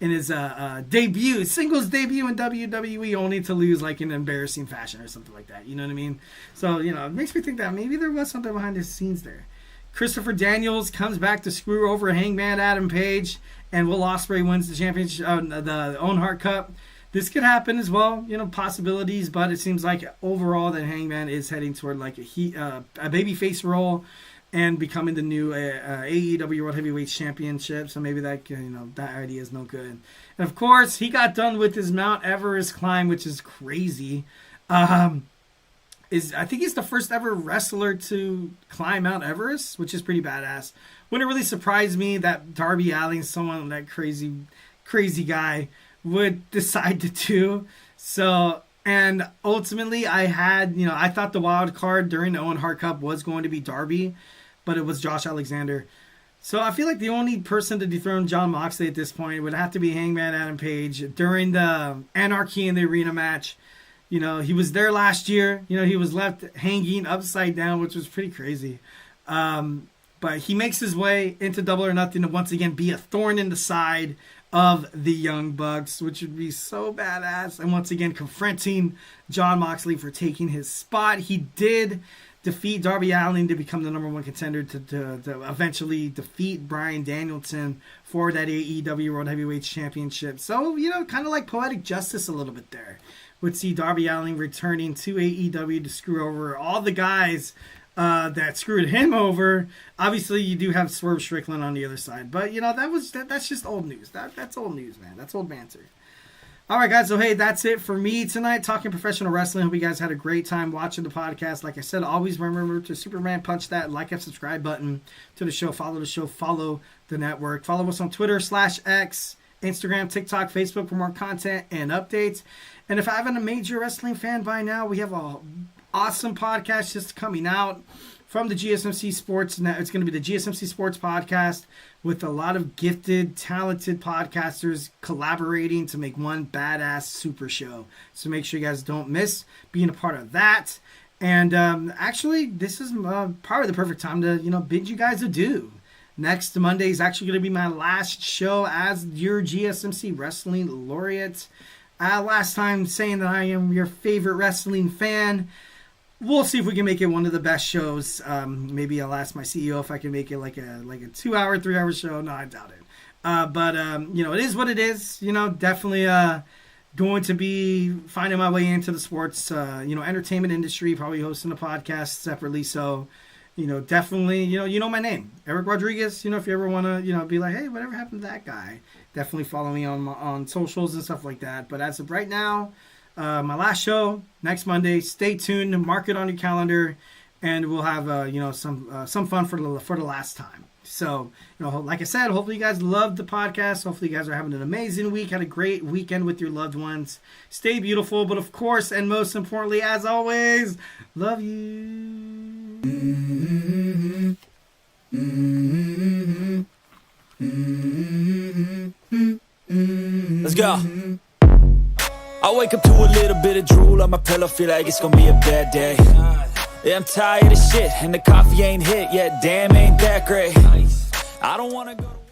A: his debut, singles debut in WWE, only to lose like in embarrassing fashion or something like that. You know what I mean? So it makes me think that maybe there was something behind the scenes there. Christopher Daniels comes back to screw over Hangman Adam Page, and Will Ospreay wins the championship, the Owen Hart Cup. This could happen as well, possibilities, but it seems like overall that Hangman is heading toward like a babyface role and becoming the new AEW World Heavyweight Championship. So maybe that that idea is no good. And of course, he got done with his Mount Everest climb, which is crazy. I think he's the first ever wrestler to climb Mount Everest, which is pretty badass. Wouldn't really surprise me that Darby Allin, someone that crazy guy, would decide to do. So, and ultimately I thought the wild card during the Owen Hart Cup was going to be Darby, but it was Josh Alexander. So I feel like the only person to dethrone Jon Moxley at this point would have to be Hangman Adam Page during the Anarchy in the Arena match. He was there last year. He was left hanging upside down, which was pretty crazy. But he makes his way into Double or Nothing to once again be a thorn in the side of the Young Bucks, which would be so badass. And once again, confronting Jon Moxley for taking his spot. He did defeat Darby Allin to become the number one contender to eventually defeat Bryan Danielson for that AEW World Heavyweight Championship. So, kind of like poetic justice a little bit there. Would see Darby Allin returning to AEW to screw over all the guys that screwed him over. Obviously, you do have Swerve Strickland on the other side, but that's just old news. That's old news, man. That's old banter. All right, guys. So hey, that's it for me tonight talking professional wrestling. Hope you guys had a great time watching the podcast. Like I said, always remember to Superman punch that like and subscribe button to the show. Follow the show. Follow the network. Follow us on Twitter /X, Instagram, TikTok, Facebook for more content and updates. And if I haven't a major wrestling fan by now, we have a awesome podcast just coming out from the GSMC Sports. It's going to be the GSMC Sports Podcast with a lot of gifted, talented podcasters collaborating to make one badass super show. So make sure you guys don't miss being a part of that. And actually, this is probably the perfect time to bid you guys adieu. Next Monday is actually going to be my last show as your GSMC Wrestling Laureate. Last time saying that I am your favorite wrestling fan. We'll see if we can make it one of the best shows. Maybe I'll ask my CEO if I can make it like a 2-hour, 3-hour show. No, I doubt it. But it is what it is. Definitely going to be finding my way into the sports, entertainment industry, probably hosting a podcast separately. So, definitely, my name, Eric Rodriguez. If you ever want to, be like, hey, whatever happened to that guy? Definitely follow me on socials and stuff like that. But as of right now, my last show next Monday. Stay tuned, mark it on your calendar, and we'll have some fun for the last time. So, like I said, hopefully you guys loved the podcast. Hopefully you guys are having an amazing week, had a great weekend with your loved ones. Stay beautiful, but of course, and most importantly, as always, love you. Mm-hmm. Mm-hmm. Mm-hmm.
C: Let's go. I wake up to a little bit of drool on my pillow, feel like it's gonna be a bad day. Yeah, I'm tired of shit, and the coffee ain't hit yet, damn, ain't that great. I don't wanna go to